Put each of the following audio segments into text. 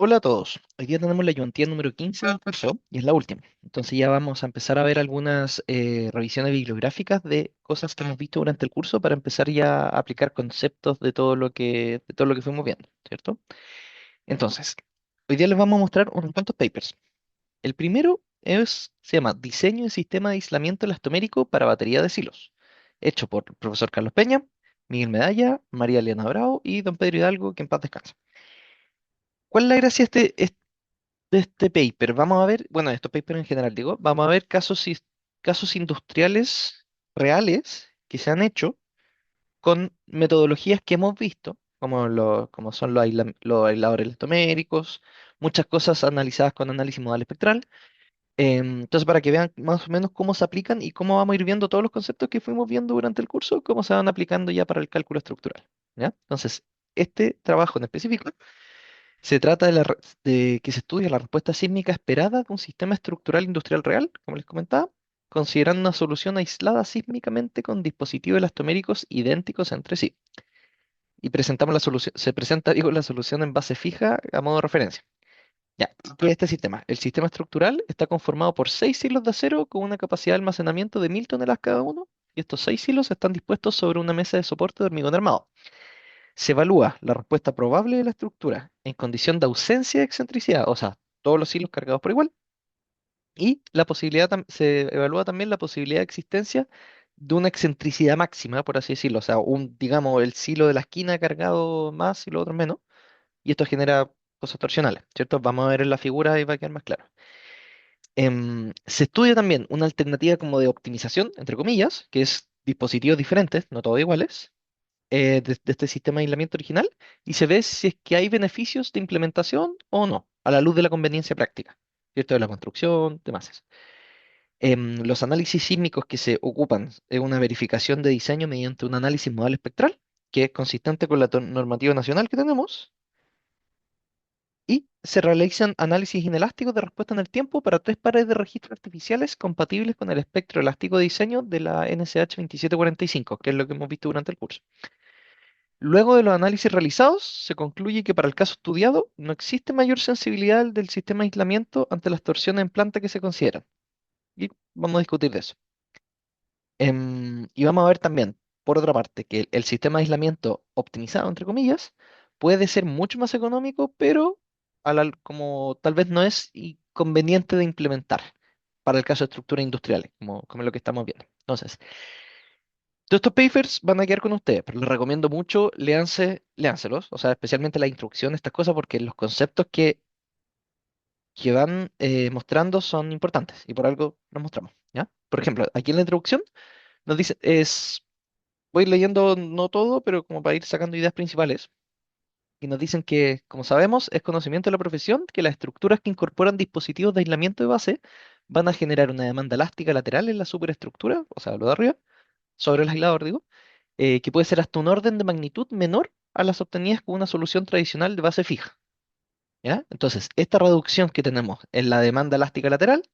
Hola a todos. Hoy día tenemos la ayudantía número 15 del curso y es la última. Entonces ya vamos a empezar a ver algunas revisiones bibliográficas de cosas que hemos visto durante el curso para empezar ya a aplicar conceptos de todo lo que fuimos viendo, ¿cierto? Entonces, hoy día les vamos a mostrar unos cuantos papers. El primero se llama Diseño de Sistema de Aislamiento Elastomérico para Batería de Silos, hecho por el profesor Carlos Peña, Miguel Medalla, María Elena Bravo y don Pedro Hidalgo, que en paz descanse. ¿Cuál es la gracia de este paper? Vamos a ver, bueno, de estos papers en general, digo, vamos a ver casos industriales reales que se han hecho con metodologías que hemos visto, como son los aisladores elastoméricos, muchas cosas analizadas con análisis modal espectral. Entonces, para que vean más o menos cómo se aplican y cómo vamos a ir viendo todos los conceptos que fuimos viendo durante el curso, cómo se van aplicando ya para el cálculo estructural, ¿ya? Entonces, este trabajo en específico se trata de que se estudie la respuesta sísmica esperada de un sistema estructural industrial real, como les comentaba, considerando una solución aislada sísmicamente con dispositivos elastoméricos idénticos entre sí. Y presentamos la solución, se presenta, digo, la solución en base fija a modo de referencia. Ya, ¿qué es este sistema? El sistema estructural está conformado por 6 hilos de acero con una capacidad de almacenamiento de 1000 toneladas cada uno, y estos 6 hilos están dispuestos sobre una mesa de soporte de hormigón armado. Se evalúa la respuesta probable de la estructura en condición de ausencia de excentricidad, o sea, todos los hilos cargados por igual, y se evalúa también la posibilidad de existencia de una excentricidad máxima, por así decirlo, o sea, digamos, el silo de la esquina cargado más y lo otro menos, y esto genera cosas torsionales, ¿cierto? Vamos a ver en la figura y va a quedar más claro. Se estudia también una alternativa como de optimización, entre comillas, que es dispositivos diferentes, no todos iguales, de este sistema de aislamiento original y se ve si es que hay beneficios de implementación o no, a la luz de la conveniencia práctica, ¿cierto? De la construcción, demás. Los análisis sísmicos que se ocupan es una verificación de diseño mediante un análisis modal espectral, que es consistente con la normativa nacional que tenemos, y se realizan análisis inelásticos de respuesta en el tiempo para tres pares de registros artificiales compatibles con el espectro elástico de diseño de la NSH 2745, que es lo que hemos visto durante el curso. Luego de los análisis realizados, se concluye que para el caso estudiado no existe mayor sensibilidad del sistema de aislamiento ante las torsiones en planta que se consideran. Y vamos a discutir de eso. Y vamos a ver también, por otra parte, que el sistema de aislamiento optimizado, entre comillas, puede ser mucho más económico, pero como tal vez no es conveniente de implementar para el caso de estructuras industriales, como lo que estamos viendo. Entonces, todos estos papers van a quedar con ustedes, pero les recomiendo mucho, léanselos, o sea, especialmente la introducción, estas cosas, porque los conceptos que van mostrando son importantes y por algo los mostramos, ¿ya? Por ejemplo, aquí en la introducción nos dice, voy leyendo no todo, pero como para ir sacando ideas principales, y nos dicen que, como sabemos, es conocimiento de la profesión que las estructuras que incorporan dispositivos de aislamiento de base van a generar una demanda elástica lateral en la superestructura, o sea, lo de arriba, sobre el aislador, digo, que puede ser hasta un orden de magnitud menor a las obtenidas con una solución tradicional de base fija, ¿ya? Entonces, esta reducción que tenemos en la demanda elástica lateral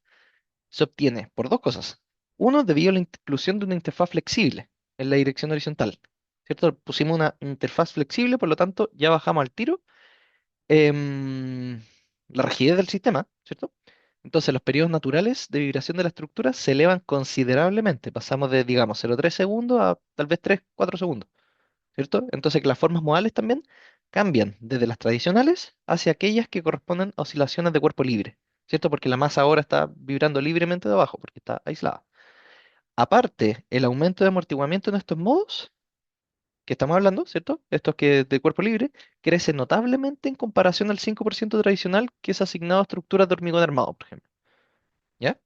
se obtiene por dos cosas. Uno, debido a la inclusión de una interfaz flexible en la dirección horizontal, ¿cierto? Pusimos una interfaz flexible, por lo tanto, ya bajamos al tiro em, la rigidez del sistema, ¿cierto? Entonces, los periodos naturales de vibración de la estructura se elevan considerablemente. Pasamos de, digamos, 0,3 segundos a tal vez 3, 4 segundos. ¿Cierto? Entonces que las formas modales también cambian desde las tradicionales hacia aquellas que corresponden a oscilaciones de cuerpo libre, ¿cierto? Porque la masa ahora está vibrando libremente de abajo, porque está aislada. Aparte, el aumento de amortiguamiento en estos modos que estamos hablando, ¿cierto? Estos que de cuerpo libre, crece notablemente en comparación al 5% tradicional que es asignado a estructuras de hormigón armado, por ejemplo. ¿Ya?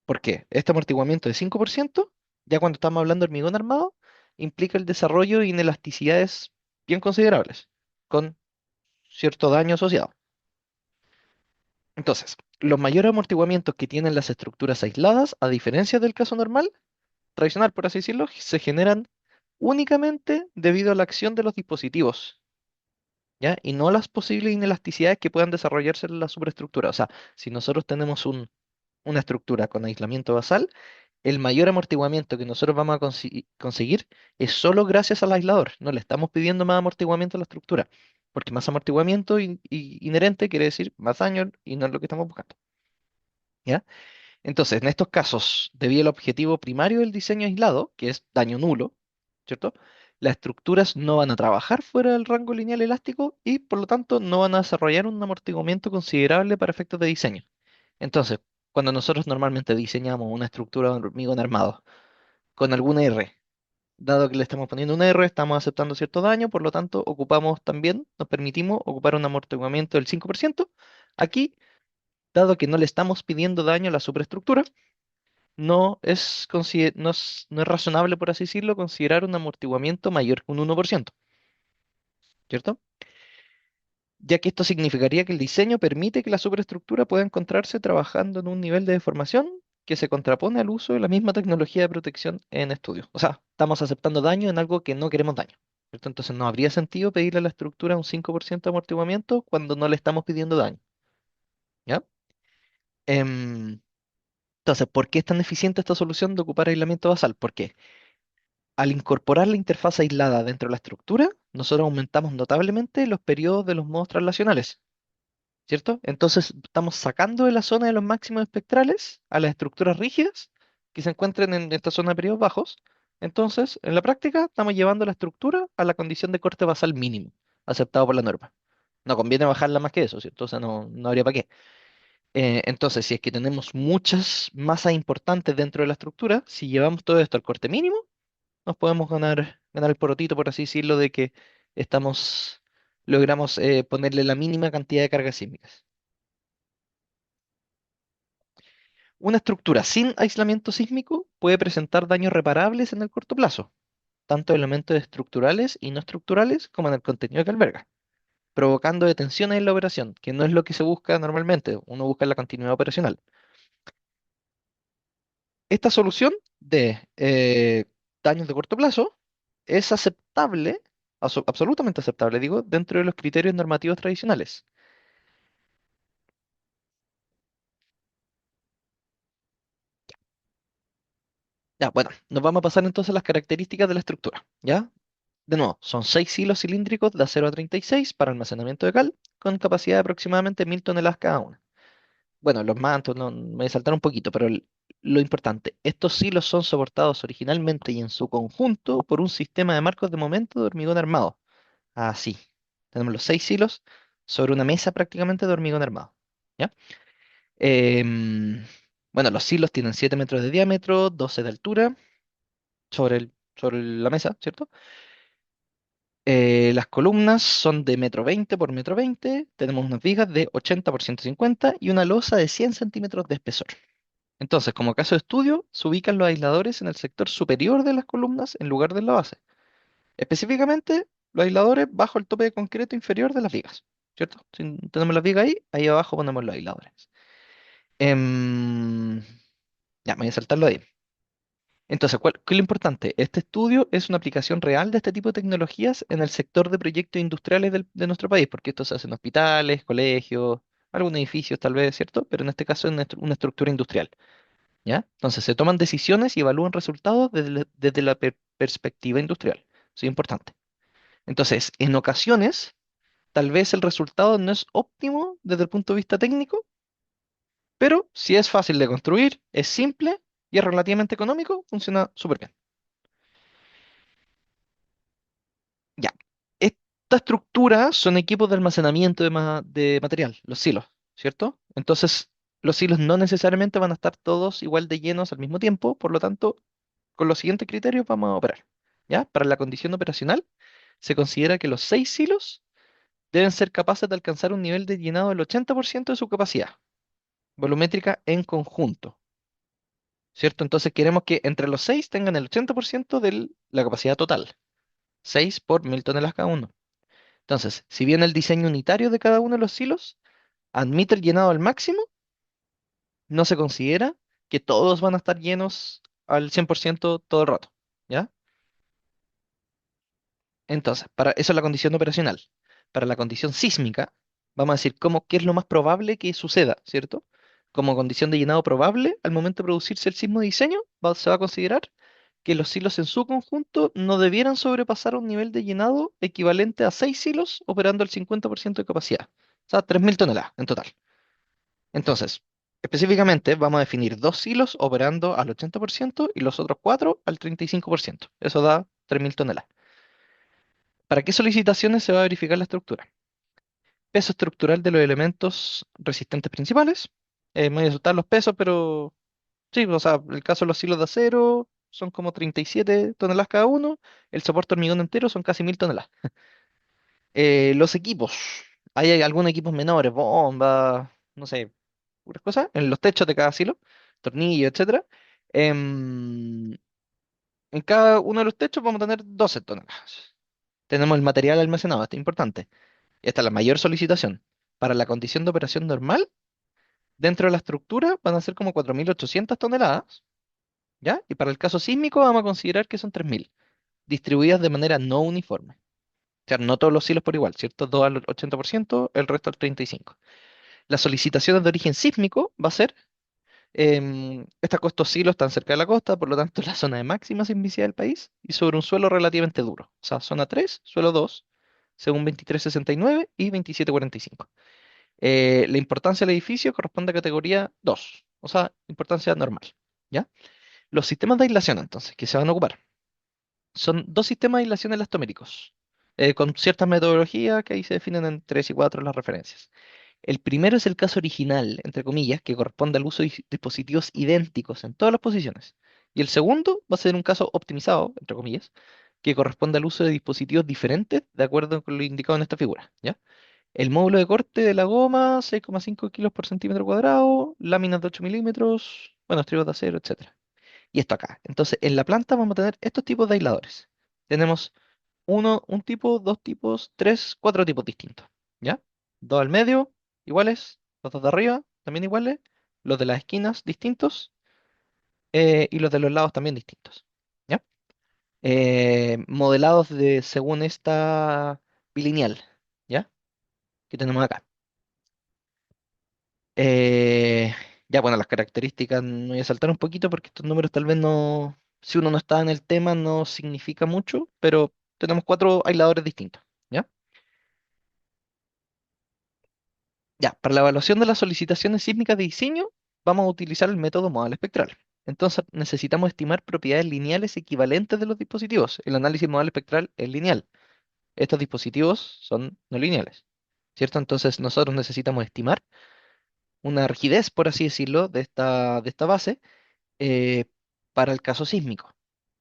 ¿Por qué? Este amortiguamiento de 5%, ya cuando estamos hablando de hormigón armado, implica el desarrollo de inelasticidades bien considerables, con cierto daño asociado. Entonces, los mayores amortiguamientos que tienen las estructuras aisladas, a diferencia del caso normal, tradicional por así decirlo, se generan únicamente debido a la acción de los dispositivos, ¿ya? Y no las posibles inelasticidades que puedan desarrollarse en la superestructura. O sea, si nosotros tenemos una estructura con aislamiento basal, el mayor amortiguamiento que nosotros vamos a conseguir es solo gracias al aislador. No le estamos pidiendo más amortiguamiento a la estructura. porque más amortiguamiento inherente quiere decir más daño y no es lo que estamos buscando. ¿Ya? Entonces, en estos casos, debido al objetivo primario del diseño aislado, que es daño nulo, ¿cierto? Las estructuras no van a trabajar fuera del rango lineal elástico y, por lo tanto, no van a desarrollar un amortiguamiento considerable para efectos de diseño. Entonces, cuando nosotros normalmente diseñamos una estructura de hormigón armado con alguna R, dado que le estamos poniendo una R, estamos aceptando cierto daño, por lo tanto, ocupamos también, nos permitimos ocupar un amortiguamiento del 5%. Aquí, dado que no le estamos pidiendo daño a la superestructura, no es razonable, por así decirlo, considerar un amortiguamiento mayor que un 1%, ¿cierto? Ya que esto significaría que el diseño permite que la superestructura pueda encontrarse trabajando en un nivel de deformación que se contrapone al uso de la misma tecnología de protección en estudio. O sea, estamos aceptando daño en algo que no queremos daño, ¿cierto? Entonces no habría sentido pedirle a la estructura un 5% de amortiguamiento cuando no le estamos pidiendo daño, ¿ya? Em, entonces, ¿por qué es tan eficiente esta solución de ocupar aislamiento basal? Porque al incorporar la interfaz aislada dentro de la estructura, nosotros aumentamos notablemente los periodos de los modos translacionales, ¿cierto? Entonces estamos sacando de la zona de los máximos espectrales a las estructuras rígidas que se encuentran en esta zona de periodos bajos. Entonces, en la práctica, estamos llevando la estructura a la condición de corte basal mínimo, aceptado por la norma. No conviene bajarla más que eso, ¿cierto? O sea, no habría para qué. Entonces, si es que tenemos muchas masas importantes dentro de la estructura, si llevamos todo esto al corte mínimo, nos podemos ganar el porotito, por así decirlo, de que logramos ponerle la mínima cantidad de cargas sísmicas. Una estructura sin aislamiento sísmico puede presentar daños reparables en el corto plazo, tanto en elementos estructurales y no estructurales como en el contenido que alberga, provocando detenciones en la operación, que no es lo que se busca normalmente, uno busca la continuidad operacional. Esta solución de daños de corto plazo es aceptable, absolutamente aceptable, digo, dentro de los criterios normativos tradicionales. Ya, bueno, nos vamos a pasar entonces a las características de la estructura, ¿ya? De nuevo, son 6 hilos cilíndricos de acero a 36 para almacenamiento de cal, con capacidad de aproximadamente 1000 toneladas cada una. Bueno, los mantos, no, me voy a saltar un poquito, pero lo importante, estos hilos son soportados originalmente y en su conjunto por un sistema de marcos de momento de hormigón armado. Así, tenemos los 6 hilos sobre una mesa prácticamente de hormigón armado, ¿ya? Em, bueno, los hilos tienen 7 metros de diámetro, 12 de altura sobre la mesa, ¿cierto? Las columnas son de 1,20 m por 1,20 m. Tenemos unas vigas de 80 por 150 y una losa de 100 centímetros de espesor. Entonces, como caso de estudio, se ubican los aisladores en el sector superior de las columnas en lugar de la base. Específicamente, los aisladores bajo el tope de concreto inferior de las vigas, ¿cierto? Si tenemos las vigas ahí, ahí abajo ponemos los aisladores. Em, ya, me voy a saltarlo ahí. Entonces, ¿qué es lo importante? Este estudio es una aplicación real de este tipo de tecnologías en el sector de proyectos industriales de nuestro país, porque esto se hace en hospitales, colegios, algunos edificios tal vez, ¿cierto? Pero en este caso es una estructura industrial, ¿ya? Entonces, se toman decisiones y evalúan resultados desde la perspectiva industrial. Eso es importante. Entonces, en ocasiones, tal vez el resultado no es óptimo desde el punto de vista técnico, pero si es fácil de construir, es simple y es relativamente económico, funciona súper bien. Ya. Esta estructura son equipos de almacenamiento de material, los silos, ¿cierto? Entonces, los silos no necesariamente van a estar todos igual de llenos al mismo tiempo, por lo tanto, con los siguientes criterios vamos a operar. ¿Ya? Para la condición operacional, se considera que los 6 silos deben ser capaces de alcanzar un nivel de llenado del 80% de su capacidad volumétrica en conjunto, ¿cierto? Entonces, queremos que entre los 6 tengan el 80% de la capacidad total, 6 por 1000 toneladas cada uno. Entonces, si bien el diseño unitario de cada uno de los silos admite el llenado al máximo, no se considera que todos van a estar llenos al 100% todo el rato, ¿ya? Entonces, para eso es la condición operacional. Para la condición sísmica, vamos a decir qué es lo más probable que suceda, ¿cierto? Como condición de llenado probable, al momento de producirse el sismo de diseño, se va a considerar que los silos en su conjunto no debieran sobrepasar un nivel de llenado equivalente a 6 silos operando al 50% de capacidad. O sea, 3.000 toneladas en total. Entonces, específicamente vamos a definir dos silos operando al 80% y los otros cuatro al 35%. Eso da 3.000 toneladas. ¿Para qué solicitaciones se va a verificar la estructura? Peso estructural de los elementos resistentes principales. Me voy a soltar los pesos, pero sí, o sea, el caso de los silos de acero son como 37 toneladas cada uno. El soporte hormigón entero son casi 1.000 toneladas. Los equipos. Hay algunos equipos menores, bombas, no sé, puras cosas, en los techos de cada silo, tornillos, etcétera. Em, en cada uno de los techos vamos a tener 12 toneladas. Tenemos el material almacenado, esto es importante. Y esta es la mayor solicitación. Para la condición de operación normal, dentro de la estructura van a ser como 4.800 toneladas, ¿ya? Y para el caso sísmico vamos a considerar que son 3.000 distribuidas de manera no uniforme. O sea, no todos los silos por igual, ¿cierto? Dos al 80%, el resto al 35%. Las solicitaciones de origen sísmico va a ser, estos silos están cerca de la costa, por lo tanto la zona de máxima sismicidad del país y sobre un suelo relativamente duro. O sea, zona 3, suelo 2, según 2369 y 2745. La importancia del edificio corresponde a categoría 2, o sea, importancia normal. ¿Ya? Los sistemas de aislación, entonces, que se van a ocupar, son dos sistemas de aislación elastoméricos, con ciertas metodologías que ahí se definen en 3 y 4 las referencias. El primero es el caso original, entre comillas, que corresponde al uso de dispositivos idénticos en todas las posiciones. Y el segundo va a ser un caso optimizado, entre comillas, que corresponde al uso de dispositivos diferentes de acuerdo con lo indicado en esta figura. ¿Ya? El módulo de corte de la goma, 6,5 kilos por centímetro cuadrado, láminas de 8 milímetros, bueno, estribos de acero, etcétera. Y esto acá. Entonces, en la planta vamos a tener estos tipos de aisladores. Tenemos un tipo, dos tipos, tres, cuatro tipos distintos. ¿Ya? Dos al medio, iguales. Los dos de arriba, también iguales. Los de las esquinas, distintos. Y los de los lados también distintos. ¿Ya? Modelados según esta bilineal. ¿Ya? Que tenemos acá. Eh, ya, bueno, las características me voy a saltar un poquito porque estos números tal vez no, si uno no está en el tema, no significa mucho, pero tenemos cuatro aisladores distintos. ¿Ya? Ya, para la evaluación de las solicitaciones sísmicas de diseño, vamos a utilizar el método modal espectral. Entonces, necesitamos estimar propiedades lineales equivalentes de los dispositivos. El análisis modal espectral es lineal. Estos dispositivos son no lineales, ¿cierto? Entonces, nosotros necesitamos estimar una rigidez, por así decirlo, de esta base eh, para el caso sísmico.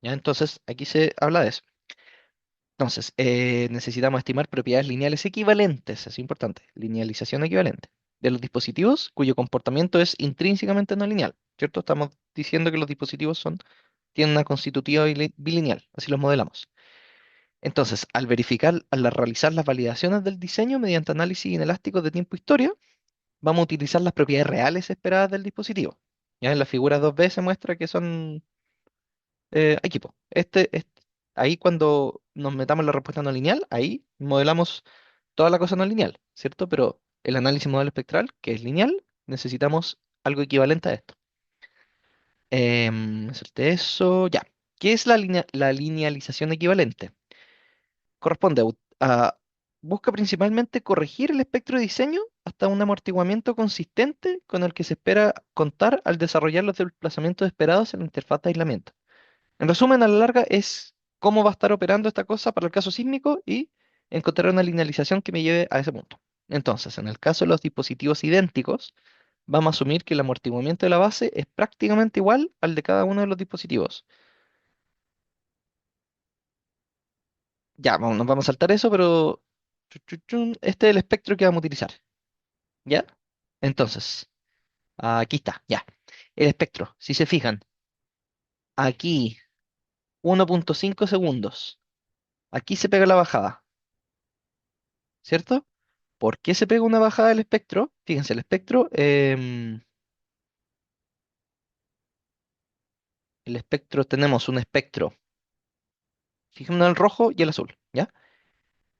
¿Ya? Entonces, aquí se habla de eso. Entonces, necesitamos estimar propiedades lineales equivalentes, es importante, linealización equivalente, de los dispositivos cuyo comportamiento es intrínsecamente no lineal, ¿cierto? Estamos diciendo que los dispositivos tienen una constitutiva bilineal, así los modelamos. Entonces, al realizar las validaciones del diseño mediante análisis inelástico de tiempo-historia, vamos a utilizar las propiedades reales esperadas del dispositivo. Ya en la figura 2B se muestra que son equipo. Ahí cuando nos metamos en la respuesta no lineal, ahí modelamos toda la cosa no lineal, ¿cierto? Pero el análisis modelo espectral, que es lineal, necesitamos algo equivalente a esto. Me salté eso, ya. ¿Qué es la linealización equivalente? Corresponde busca principalmente corregir el espectro de diseño hasta un amortiguamiento consistente con el que se espera contar al desarrollar los desplazamientos esperados en la interfaz de aislamiento. En resumen, a la larga es cómo va a estar operando esta cosa para el caso sísmico y encontrar una linealización que me lleve a ese punto. Entonces, en el caso de los dispositivos idénticos, vamos a asumir que el amortiguamiento de la base es prácticamente igual al de cada uno de los dispositivos. Ya, nos vamos a saltar eso, pero este es el espectro que vamos a utilizar. ¿Ya? Entonces, aquí está, ya. El espectro, si se fijan, aquí 1,5 segundos. Aquí se pega la bajada, ¿cierto? ¿Por qué se pega una bajada del espectro? Fíjense, el espectro tenemos un espectro, fíjense en el rojo y el azul, ¿ya?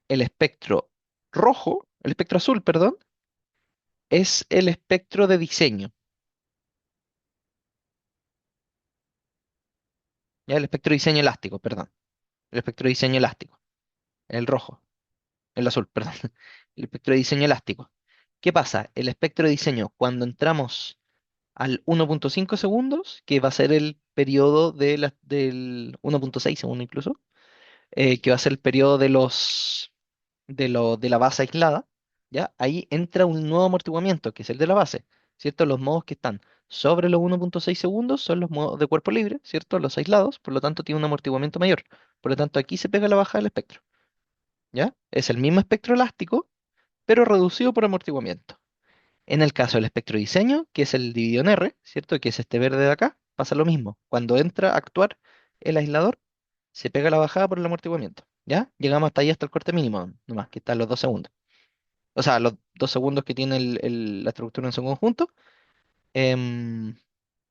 El espectro el espectro azul, perdón, es el espectro de diseño. Ya, el espectro de diseño elástico, perdón. El espectro de diseño elástico, el rojo, el azul, perdón. El espectro de diseño elástico. ¿Qué pasa? El espectro de diseño, cuando entramos al 1.5 segundos, que va a ser el periodo del 1.6 segundos incluso, que va a ser el periodo de la base aislada, ¿ya? Ahí entra un nuevo amortiguamiento, que es el de la base, ¿cierto? Los modos que están sobre los 1.6 segundos son los modos de cuerpo libre, ¿cierto? Los aislados, por lo tanto tiene un amortiguamiento mayor. Por lo tanto, aquí se pega la baja del espectro, ¿ya? Es el mismo espectro elástico, pero reducido por amortiguamiento. En el caso del espectro diseño, que es el dividido en R, ¿cierto? Que es este verde de acá, pasa lo mismo. Cuando entra a actuar el aislador, se pega la bajada por el amortiguamiento, ¿ya? Llegamos hasta ahí, hasta el corte mínimo, nomás, que están los 2 segundos. O sea, los 2 segundos que tiene la estructura en su conjunto, em,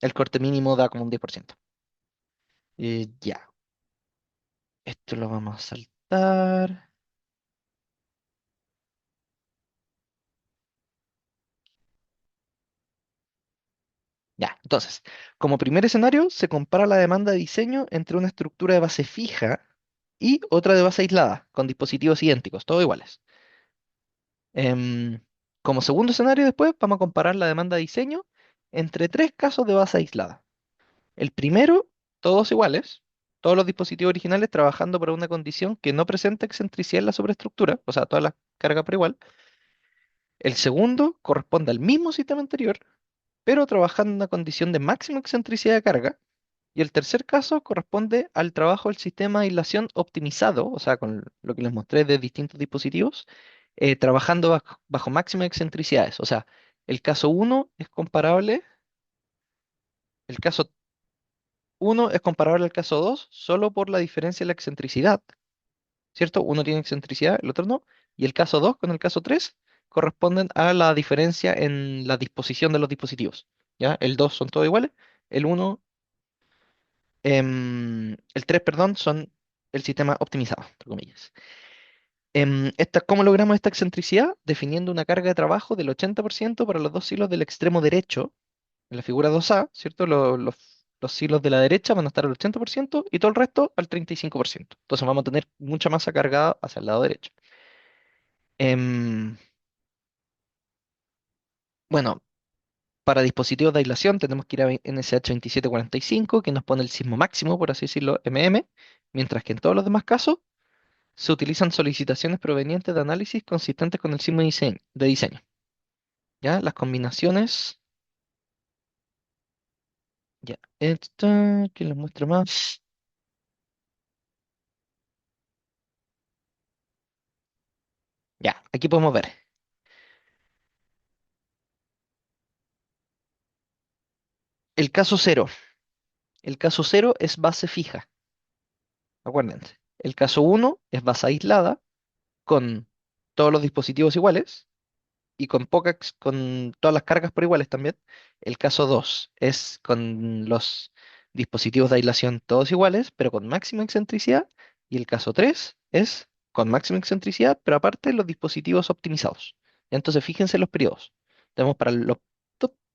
el corte mínimo da como un 10%. Ya, esto lo vamos a saltar. Ya, entonces, como primer escenario, se compara la demanda de diseño entre una estructura de base fija y otra de base aislada, con dispositivos idénticos, todos iguales. Em, Como segundo escenario, después vamos a comparar la demanda de diseño entre tres casos de base aislada. El primero, todos iguales, todos los dispositivos originales trabajando para una condición que no presenta excentricidad en la sobreestructura, o sea, todas las cargas por igual. El segundo corresponde al mismo sistema anterior, pero trabajando en una condición de máxima excentricidad de carga. Y el tercer caso corresponde al trabajo del sistema de aislación optimizado, o sea, con lo que les mostré de distintos dispositivos, trabajando bajo máximas excentricidades. O sea, el caso uno es comparable, el caso uno es comparable al caso 2 solo por la diferencia en la excentricidad, ¿cierto? Uno tiene excentricidad, el otro no. Y el caso 2 con el caso 3 corresponden a la diferencia en la disposición de los dispositivos. ¿Ya? El 2 son todos iguales, el uno el 3 perdón, son el sistema optimizado, entre comillas. ¿Cómo logramos esta excentricidad? Definiendo una carga de trabajo del 80% para los dos hilos del extremo derecho, en la figura 2A, ¿cierto? Los hilos de la derecha van a estar al 80% y todo el resto al 35%. Entonces vamos a tener mucha masa cargada hacia el lado derecho. Em, bueno, para dispositivos de aislación tenemos que ir a NSH 2745, que nos pone el sismo máximo, por así decirlo, MM, mientras que en todos los demás casos se utilizan solicitaciones provenientes de análisis consistentes con el sismo de diseño. ¿Ya? Las combinaciones. Ya. Esta, ¿quién les muestra más? Ya, aquí podemos ver. El caso cero. El caso cero es base fija, acuérdense. El caso uno es base aislada con todos los dispositivos iguales y con todas las cargas por iguales también. El caso 2 es con los dispositivos de aislación todos iguales, pero con máxima excentricidad. Y el caso 3 es con máxima excentricidad, pero aparte los dispositivos optimizados. Entonces fíjense en los periodos. Tenemos para los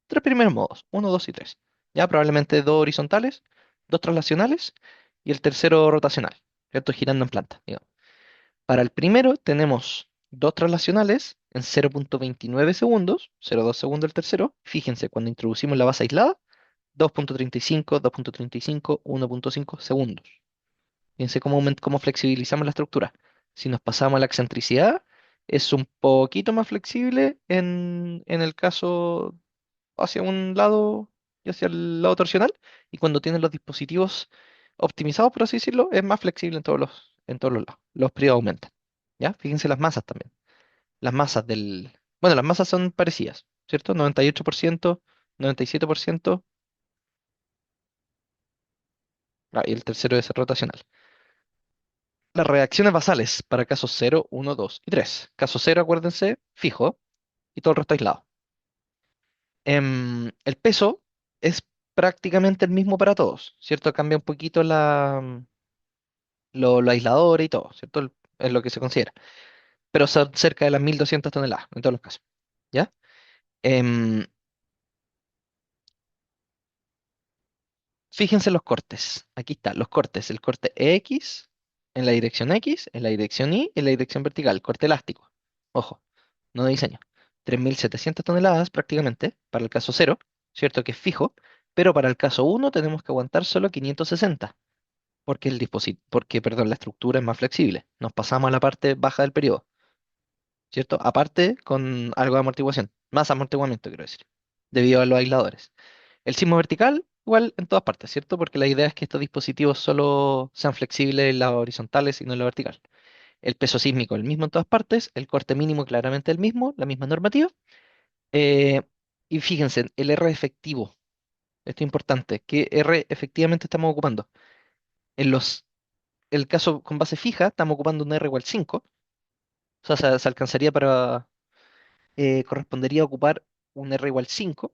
tres primeros modos, uno 2 y 3. Ya probablemente dos horizontales, dos traslacionales y el tercero rotacional. Esto girando en planta, digamos. Para el primero tenemos dos traslacionales en 0.29 segundos, 0,2 segundos el tercero. Fíjense, cuando introducimos la base aislada, 2.35, 2.35, 1.5 segundos. Fíjense cómo flexibilizamos la estructura. Si nos pasamos a la excentricidad, es un poquito más flexible en el caso hacia un lado y hacia el lado torsional. Y cuando tienen los dispositivos optimizados, por así decirlo, es más flexible en todos los lados. Los periodos aumentan. ¿Ya? Fíjense las masas también. Las masas del... Bueno, las masas son parecidas, ¿cierto? 98%, 97%, y el tercero es rotacional. Las reacciones basales para casos cero, uno, 2 y 3. Caso cero, acuérdense, fijo, y todo el resto aislado. El peso es prácticamente el mismo para todos, ¿cierto? Cambia un poquito lo aislador y todo, ¿cierto? Es lo que se considera. Pero son cerca de las 1.200 toneladas en todos los casos, ¿ya? Em, Fíjense los cortes. Aquí está, los cortes. El corte X en la dirección X, en la dirección Y, en la dirección vertical. Corte elástico. Ojo, no de diseño. 3.700 toneladas prácticamente para el caso cero, ¿cierto? Que es fijo, pero para el caso uno tenemos que aguantar solo 560, porque perdón, la estructura es más flexible. Nos pasamos a la parte baja del periodo, ¿cierto? Aparte con algo de amortiguación, más amortiguamiento, quiero decir, debido a los aisladores. El sismo vertical, igual en todas partes, ¿cierto? Porque la idea es que estos dispositivos solo sean flexibles en las horizontales y no en la vertical. El peso sísmico el mismo en todas partes, el corte mínimo claramente el mismo, la misma normativa. eh, y fíjense, el R efectivo, esto es importante, ¿qué R efectivamente estamos ocupando? En el caso con base fija, estamos ocupando un R igual 5, o sea, se alcanzaría correspondería a ocupar un R igual 5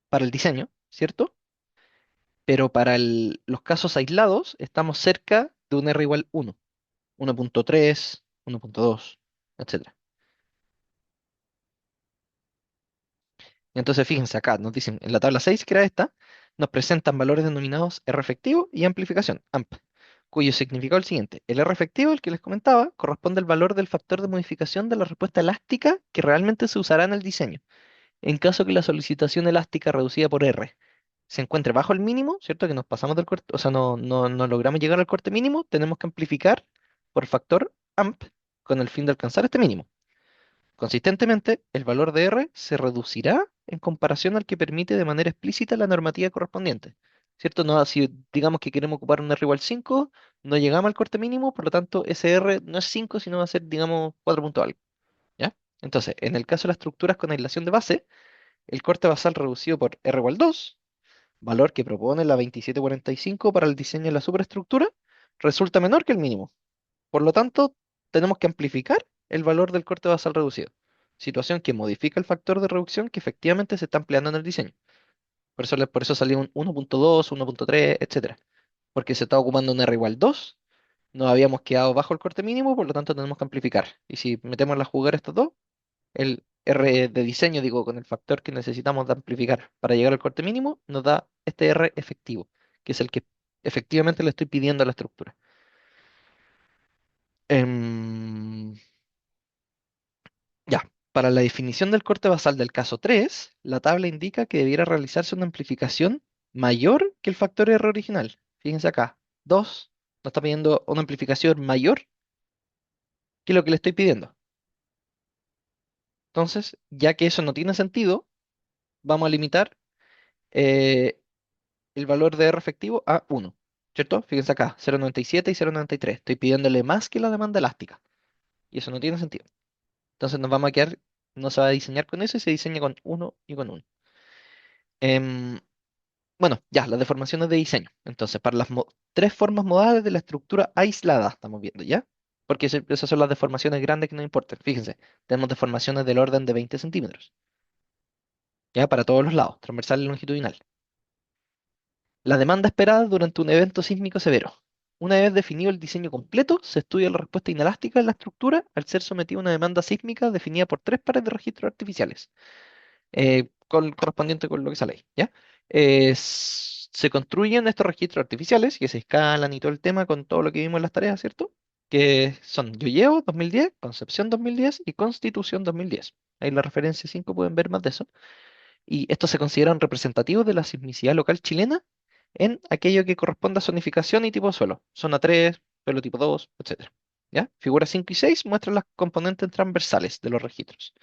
para el diseño, ¿cierto? Pero para los casos aislados estamos cerca de un R igual 1, 1.3, 1.2, etcétera. Entonces, fíjense acá, nos dicen, en la tabla 6, que era esta, nos presentan valores denominados R efectivo y amplificación, AMP, cuyo significado es el siguiente. El R efectivo, el que les comentaba, corresponde al valor del factor de modificación de la respuesta elástica que realmente se usará en el diseño. En caso que la solicitación elástica reducida por R se encuentre bajo el mínimo, ¿cierto? Que nos pasamos del corte, o sea, no logramos llegar al corte mínimo, tenemos que amplificar por factor AMP con el fin de alcanzar este mínimo. Consistentemente, el valor de R se reducirá en comparación al que permite de manera explícita la normativa correspondiente. ¿Cierto? No, si digamos que queremos ocupar un R igual 5, no llegamos al corte mínimo, por lo tanto, ese R no es 5, sino va a ser, digamos, 4 punto algo. ¿Ya? Entonces, en el caso de las estructuras con aislación de base, el corte basal reducido por R igual 2, valor que propone la 2745 para el diseño de la superestructura, resulta menor que el mínimo. Por lo tanto, tenemos que amplificar el valor del corte basal reducido, situación que modifica el factor de reducción que efectivamente se está empleando en el diseño. Por eso salió un 1.2, 1.3, etcétera, porque se está ocupando un R igual 2, nos habíamos quedado bajo el corte mínimo, por lo tanto tenemos que amplificar. Y si metemos a la jugar estos dos, el R de diseño, digo, con el factor que necesitamos de amplificar para llegar al corte mínimo, nos da este R efectivo, que es el que efectivamente le estoy pidiendo a la estructura. Em, Ya, para la definición del corte basal del caso 3, la tabla indica que debiera realizarse una amplificación mayor que el factor R original. Fíjense acá, 2 nos está pidiendo una amplificación mayor que lo que le estoy pidiendo. Entonces, ya que eso no tiene sentido, vamos a limitar eh, el valor de R efectivo a 1, ¿cierto? Fíjense acá, 0.97 y 0.93. Estoy pidiéndole más que la demanda elástica y eso no tiene sentido. Entonces nos vamos a quedar, no se va a diseñar con eso y se diseña con 1 y con 1. Bueno, ya, las deformaciones de diseño. Entonces, para las tres formas modales de la estructura aislada, estamos viendo, ¿ya? Porque esas son las deformaciones grandes que no importan. Fíjense, tenemos deformaciones del orden de 20 centímetros, ¿ya? Para todos los lados, transversal y longitudinal. La demanda esperada durante un evento sísmico severo. Una vez definido el diseño completo, se estudia la respuesta inelástica de la estructura al ser sometida a una demanda sísmica definida por tres pares de registros artificiales. Correspondiente con lo que sale ahí, ¿ya? Se construyen estos registros artificiales que se escalan y todo el tema con todo lo que vimos en las tareas, ¿cierto? Que son Yoyeo 2010, Concepción 2010 y Constitución 2010. Ahí en la referencia 5 pueden ver más de eso. Y estos se consideran representativos de la sismicidad local chilena en aquello que corresponde a zonificación y tipo de suelo. Zona 3, suelo tipo 2, etcétera. ¿Ya? Figuras 5 y 6 muestran las componentes transversales de los registros.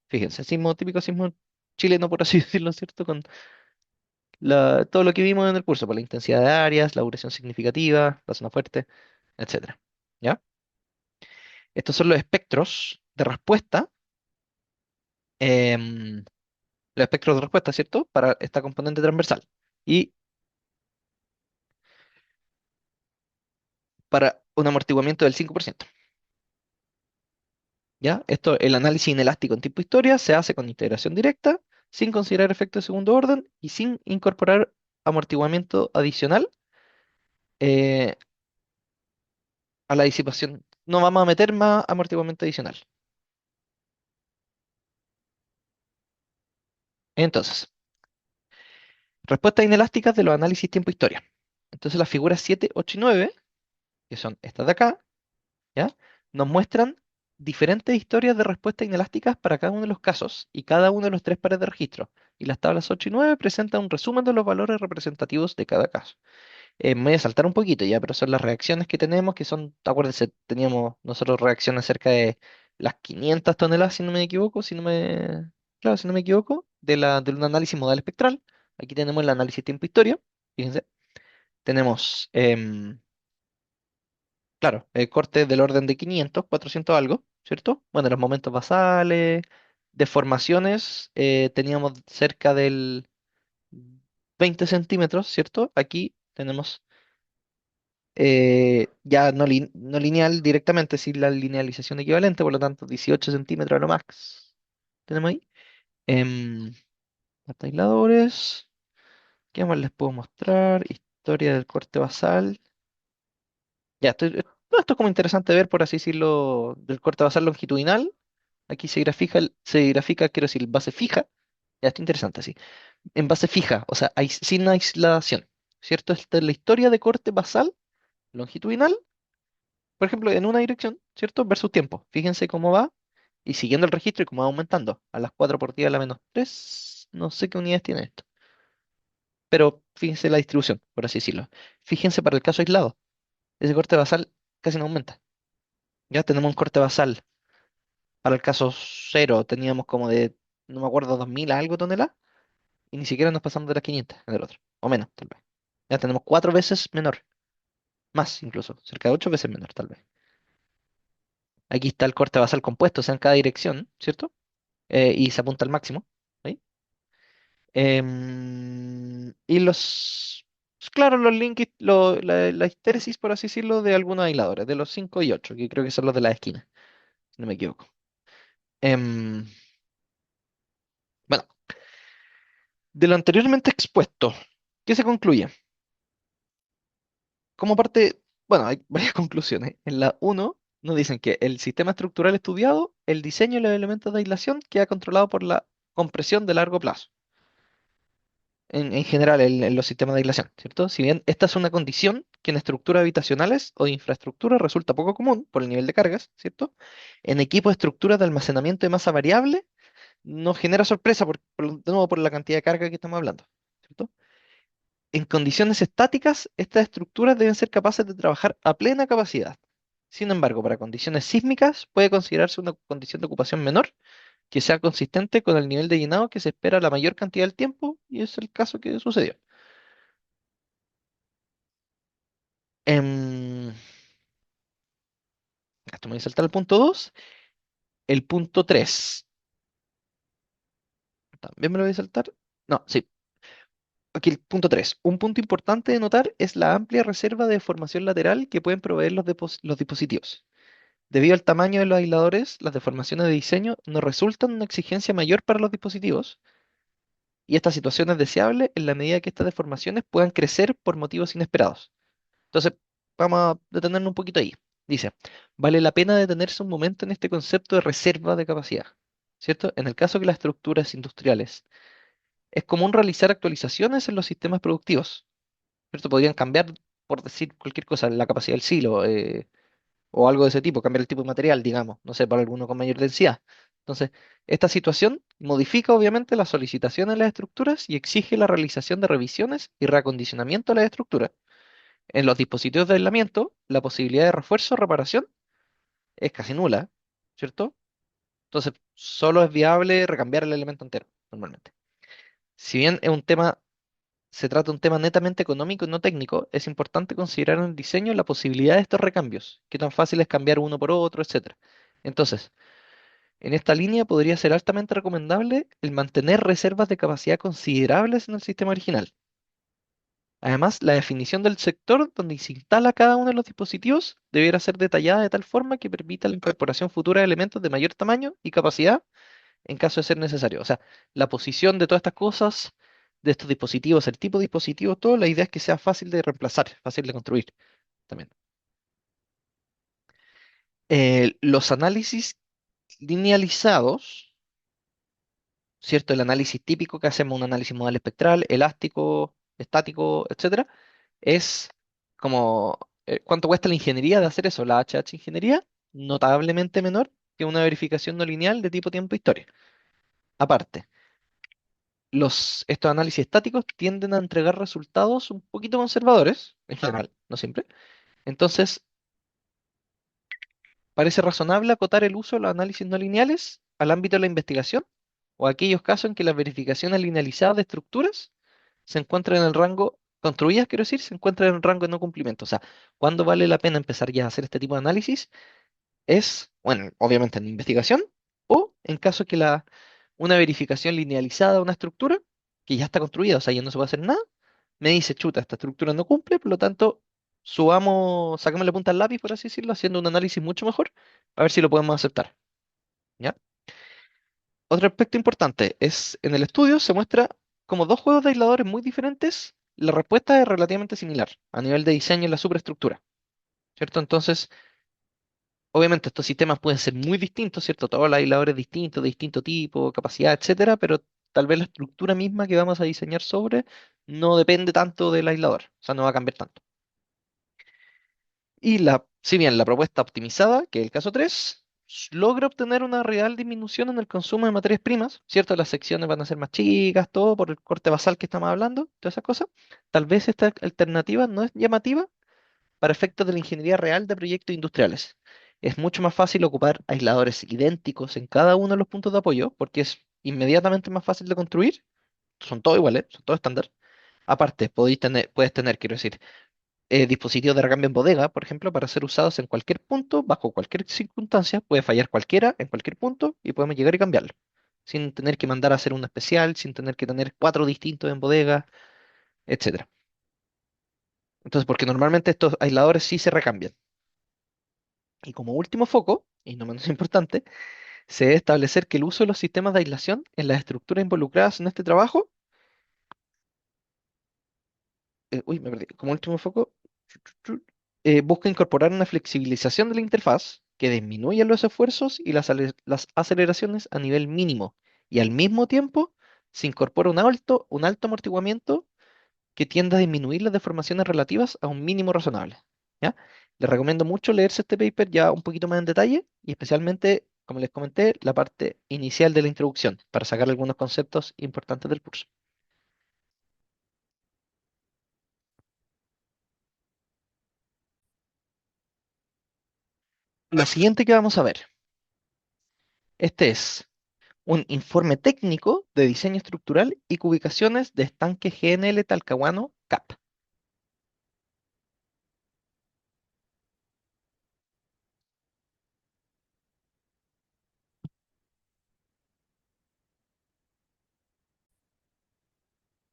Fíjense, sismo típico, sismo chileno, por así decirlo, ¿cierto? Con todo lo que vimos en el curso, por la intensidad de áreas, la duración significativa, la zona fuerte, etcétera. ¿Ya? Estos son los espectros de respuesta, los espectros de respuesta, ¿cierto? Para esta componente transversal. Y para un amortiguamiento del 5%. ¿Ya? El análisis inelástico en tipo historia se hace con integración directa, sin considerar efectos de segundo orden y sin incorporar amortiguamiento adicional eh, a la disipación. No vamos a meter más amortiguamiento adicional. Entonces, Respuestas inelásticas de los análisis tiempo-historia. Entonces las figuras 7, 8 y 9, que son estas de acá, ¿ya? Nos muestran diferentes historias de respuestas inelásticas para cada uno de los casos y cada uno de los tres pares de registro. Y las tablas 8 y 9 presentan un resumen de los valores representativos de cada caso. Me voy a saltar un poquito ya, pero son las reacciones que tenemos, que son, acuérdense, teníamos nosotros reacciones cerca de las 500 toneladas, si no me equivoco, claro, si no me equivoco, de un análisis modal espectral. Aquí tenemos el análisis tiempo-historia, fíjense. Tenemos, claro, cortes del orden de 500, 400 algo, ¿cierto? Bueno, los momentos basales, deformaciones, teníamos cerca del 20 centímetros, ¿cierto? Aquí tenemos ya no lineal directamente, sin la linealización equivalente, por lo tanto 18 centímetros a lo max. Tenemos ahí. Em, Los aisladores. ¿Qué más les puedo mostrar? Historia del corte basal. Ya, no, esto es como interesante ver, por así decirlo, del corte basal longitudinal. Aquí se grafica, quiero decir, base fija. Ya, está interesante, sí. En base fija, o sea, sin aislación. ¿Cierto? Esta es la historia de corte basal longitudinal, por ejemplo, en una dirección, ¿cierto? Versus tiempo. Fíjense cómo va y siguiendo el registro y cómo va aumentando. A las 4 por 10 a la menos 3, no sé qué unidades tiene esto, pero fíjense la distribución, por así decirlo. Fíjense para el caso aislado, ese corte basal casi no aumenta. Ya tenemos un corte basal. Para el caso cero teníamos como de, no me acuerdo, 2000 a algo toneladas y ni siquiera nos pasamos de las 500 en el otro, o menos, tal vez. Ya tenemos 4 veces menor, más incluso, cerca de 8 veces menor, tal vez. Aquí está el corte basal compuesto, o sea, en cada dirección, ¿cierto? Y se apunta al máximo. ¿Ahí? Y claro, los links, la histéresis, por así decirlo, de algunos aisladores, de los 5 y 8 que creo que son los de la esquina, si no me equivoco. Em, bueno, de lo anteriormente expuesto, ¿qué se concluye? Como parte, bueno, hay varias conclusiones. En la uno nos dicen que el sistema estructural estudiado, el diseño y los elementos de aislación queda controlado por la compresión de largo plazo. En general en los sistemas de aislación, ¿cierto? Si bien esta es una condición que en estructuras habitacionales o de infraestructura resulta poco común por el nivel de cargas, ¿cierto? En equipos de estructuras de almacenamiento de masa variable nos genera sorpresa de nuevo por la cantidad de carga que estamos hablando, ¿cierto? En condiciones estáticas, estas estructuras deben ser capaces de trabajar a plena capacidad. Sin embargo, para condiciones sísmicas puede considerarse una condición de ocupación menor que sea consistente con el nivel de llenado que se espera la mayor cantidad del tiempo, y es el caso que sucedió. Em, Esto me voy a saltar el punto 2. El punto 3 también me lo voy a saltar. No, sí. Aquí el punto 3. Un punto importante de notar es la amplia reserva de deformación lateral que pueden proveer los dispositivos. Debido al tamaño de los aisladores, las deformaciones de diseño no resultan una exigencia mayor para los dispositivos, y esta situación es deseable en la medida que estas deformaciones puedan crecer por motivos inesperados. Entonces, vamos a detenernos un poquito ahí. Dice, vale la pena detenerse un momento en este concepto de reserva de capacidad, ¿cierto? En el caso que las estructuras industriales es común realizar actualizaciones en los sistemas productivos, ¿cierto? Podrían cambiar, por decir cualquier cosa, la capacidad del silo, o algo de ese tipo, cambiar el tipo de material, digamos, no sé, para alguno con mayor densidad. Entonces, esta situación modifica obviamente la solicitación de las estructuras y exige la realización de revisiones y reacondicionamiento de las estructuras. En los dispositivos de aislamiento, la posibilidad de refuerzo o reparación es casi nula, ¿cierto? Entonces, solo es viable recambiar el elemento entero, normalmente. Si bien se trata de un tema netamente económico y no técnico, es importante considerar en el diseño la posibilidad de estos recambios, qué tan fácil es cambiar uno por otro, etcétera. Entonces, en esta línea podría ser altamente recomendable el mantener reservas de capacidad considerables en el sistema original. Además, la definición del sector donde se instala cada uno de los dispositivos debiera ser detallada de tal forma que permita la incorporación futura de elementos de mayor tamaño y capacidad en caso de ser necesario. O sea, la posición de todas estas cosas, de estos dispositivos, el tipo de dispositivo, todo, la idea es que sea fácil de reemplazar, fácil de construir también. Los análisis linealizados ¿cierto? El análisis típico que hacemos, un análisis modal espectral, elástico, estático, etcétera, es como cuánto cuesta la ingeniería de hacer eso, la HH ingeniería, notablemente menor que una verificación no lineal de tipo tiempo-historia. Aparte, estos análisis estáticos tienden a entregar resultados un poquito conservadores, en general, no siempre. Entonces, parece razonable acotar el uso de los análisis no lineales al ámbito de la investigación o a aquellos casos en que las verificaciones linealizadas de estructuras se encuentran en el rango, construidas, quiero decir, se encuentran en el rango de no cumplimiento. O sea, ¿cuándo vale la pena empezar ya a hacer este tipo de análisis? Es, bueno, obviamente en investigación o en caso que una verificación linealizada de una estructura que ya está construida, o sea, ya no se puede hacer nada, me dice, chuta, esta estructura no cumple, por lo tanto, sacamos la punta al lápiz, por así decirlo, haciendo un análisis mucho mejor, a ver si lo podemos aceptar, ¿ya? Otro aspecto importante es, en el estudio se muestra como dos juegos de aisladores muy diferentes, la respuesta es relativamente similar a nivel de diseño en la superestructura, ¿cierto? Entonces, obviamente estos sistemas pueden ser muy distintos, ¿cierto? Todos los aisladores distintos, de distinto tipo, capacidad, etcétera, pero tal vez la estructura misma que vamos a diseñar sobre no depende tanto del aislador, o sea, no va a cambiar tanto. Si bien la propuesta optimizada, que es el caso 3 logra obtener una real disminución en el consumo de materias primas, ¿cierto? Las secciones van a ser más chicas, todo por el corte basal que estamos hablando, todas esas cosas. Tal vez esta alternativa no es llamativa para efectos de la ingeniería real de proyectos industriales. Es mucho más fácil ocupar aisladores idénticos en cada uno de los puntos de apoyo, porque es inmediatamente más fácil de construir. Son todos iguales, son todos estándar. Aparte, puedes tener, quiero decir, dispositivos de recambio en bodega, por ejemplo, para ser usados en cualquier punto, bajo cualquier circunstancia, puede fallar cualquiera en cualquier punto y podemos llegar y cambiarlo, sin tener que mandar a hacer uno especial, sin tener que tener cuatro distintos en bodega, etcétera. Entonces, porque normalmente estos aisladores sí se recambian. Y como último foco, y no menos importante, se debe establecer que el uso de los sistemas de aislación en las estructuras involucradas en este trabajo, me perdí, como último foco, busca incorporar una flexibilización de la interfaz que disminuya los esfuerzos y las aceleraciones a nivel mínimo, y al mismo tiempo se incorpora un alto amortiguamiento que tienda a disminuir las deformaciones relativas a un mínimo razonable. ¿Ya? Les recomiendo mucho leerse este paper ya un poquito más en detalle y especialmente, como les comenté, la parte inicial de la introducción para sacar algunos conceptos importantes del curso. Lo siguiente que vamos a ver, este es un informe técnico de diseño estructural y cubicaciones de estanque GNL Talcahuano CAP.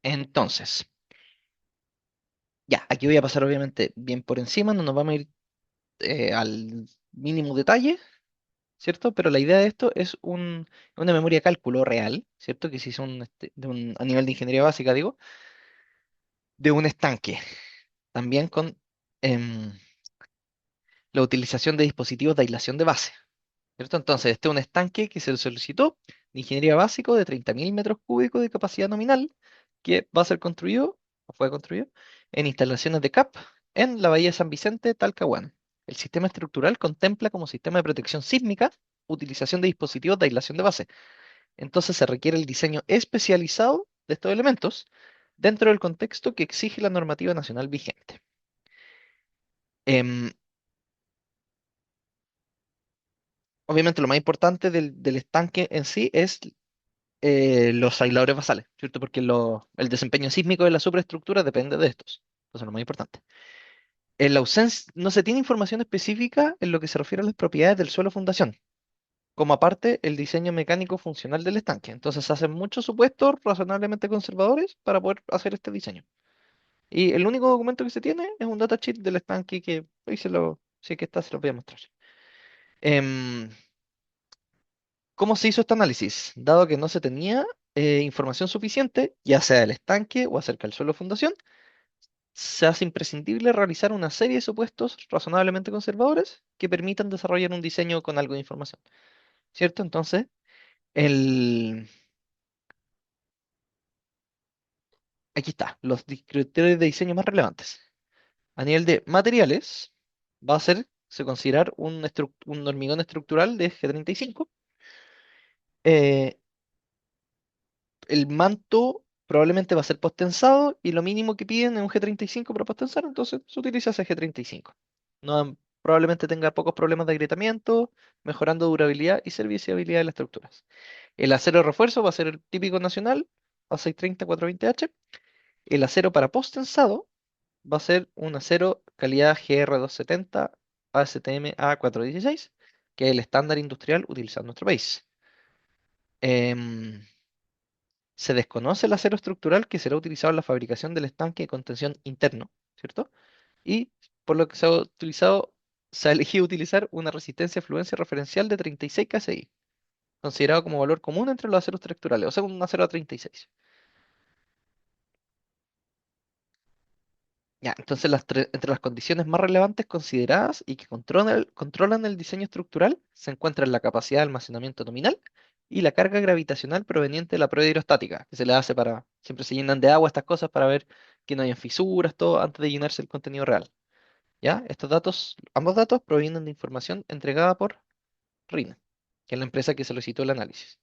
Entonces, ya, aquí voy a pasar obviamente bien por encima, no nos vamos a ir al mínimo detalle, ¿cierto? Pero la idea de esto es una memoria cálculo real, ¿cierto? Que se hizo a nivel de ingeniería básica, digo, de un estanque, también con em, la utilización de dispositivos de aislación de base, ¿cierto? Entonces, este es un estanque que se le solicitó de ingeniería básico de 30.000 metros cúbicos de capacidad nominal, que va a ser construido, o fue construido, en instalaciones de CAP en la Bahía de San Vicente, Talcahuano. El sistema estructural contempla como sistema de protección sísmica utilización de dispositivos de aislación de base. Entonces se requiere el diseño especializado de estos elementos dentro del contexto que exige la normativa nacional vigente. Em, Obviamente lo más importante del estanque en sí es los aisladores basales, ¿cierto? Porque el desempeño sísmico de la superestructura depende de estos. Eso es lo más importante. En la ausencia, no se tiene información específica en lo que se refiere a las propiedades del suelo fundación, como aparte el diseño mecánico funcional del estanque. Entonces se hacen muchos supuestos razonablemente conservadores para poder hacer este diseño. Y el único documento que se tiene es un datasheet del estanque que hoy si es que está, se lo voy a mostrar. Em, ¿Cómo se hizo este análisis? Dado que no se tenía información suficiente, ya sea del estanque o acerca del suelo fundación, se hace imprescindible realizar una serie de supuestos razonablemente conservadores que permitan desarrollar un diseño con algo de información. ¿Cierto? Entonces, el, aquí está, los criterios de diseño más relevantes. A nivel de materiales, va a ser, se considerar un hormigón estructural de G35. Eh, el manto probablemente va a ser post-tensado y lo mínimo que piden es un G35 para post-tensar, entonces se utiliza ese G35. No, probablemente tenga pocos problemas de agrietamiento, mejorando durabilidad y serviciabilidad de las estructuras. El acero de refuerzo va a ser el típico nacional, A630 420H. El acero para post-tensado va a ser un acero calidad GR270 ASTM A416, que es el estándar industrial utilizado en nuestro país. Em, Se desconoce el acero estructural que será utilizado en la fabricación del estanque de contención interno, ¿cierto? Y por lo que se ha elegido utilizar una resistencia a fluencia referencial de 36 kSI, considerado como valor común entre los aceros estructurales, o sea, un acero a 36. Ya, entonces entre las condiciones más relevantes consideradas y que controlan el diseño estructural se encuentran la capacidad de almacenamiento nominal y la carga gravitacional proveniente de la prueba hidrostática, que se le hace siempre se llenan de agua estas cosas para ver que no hayan fisuras, todo antes de llenarse el contenido real. ¿Ya? Ambos datos provienen de información entregada por RINA, que es la empresa que solicitó el análisis.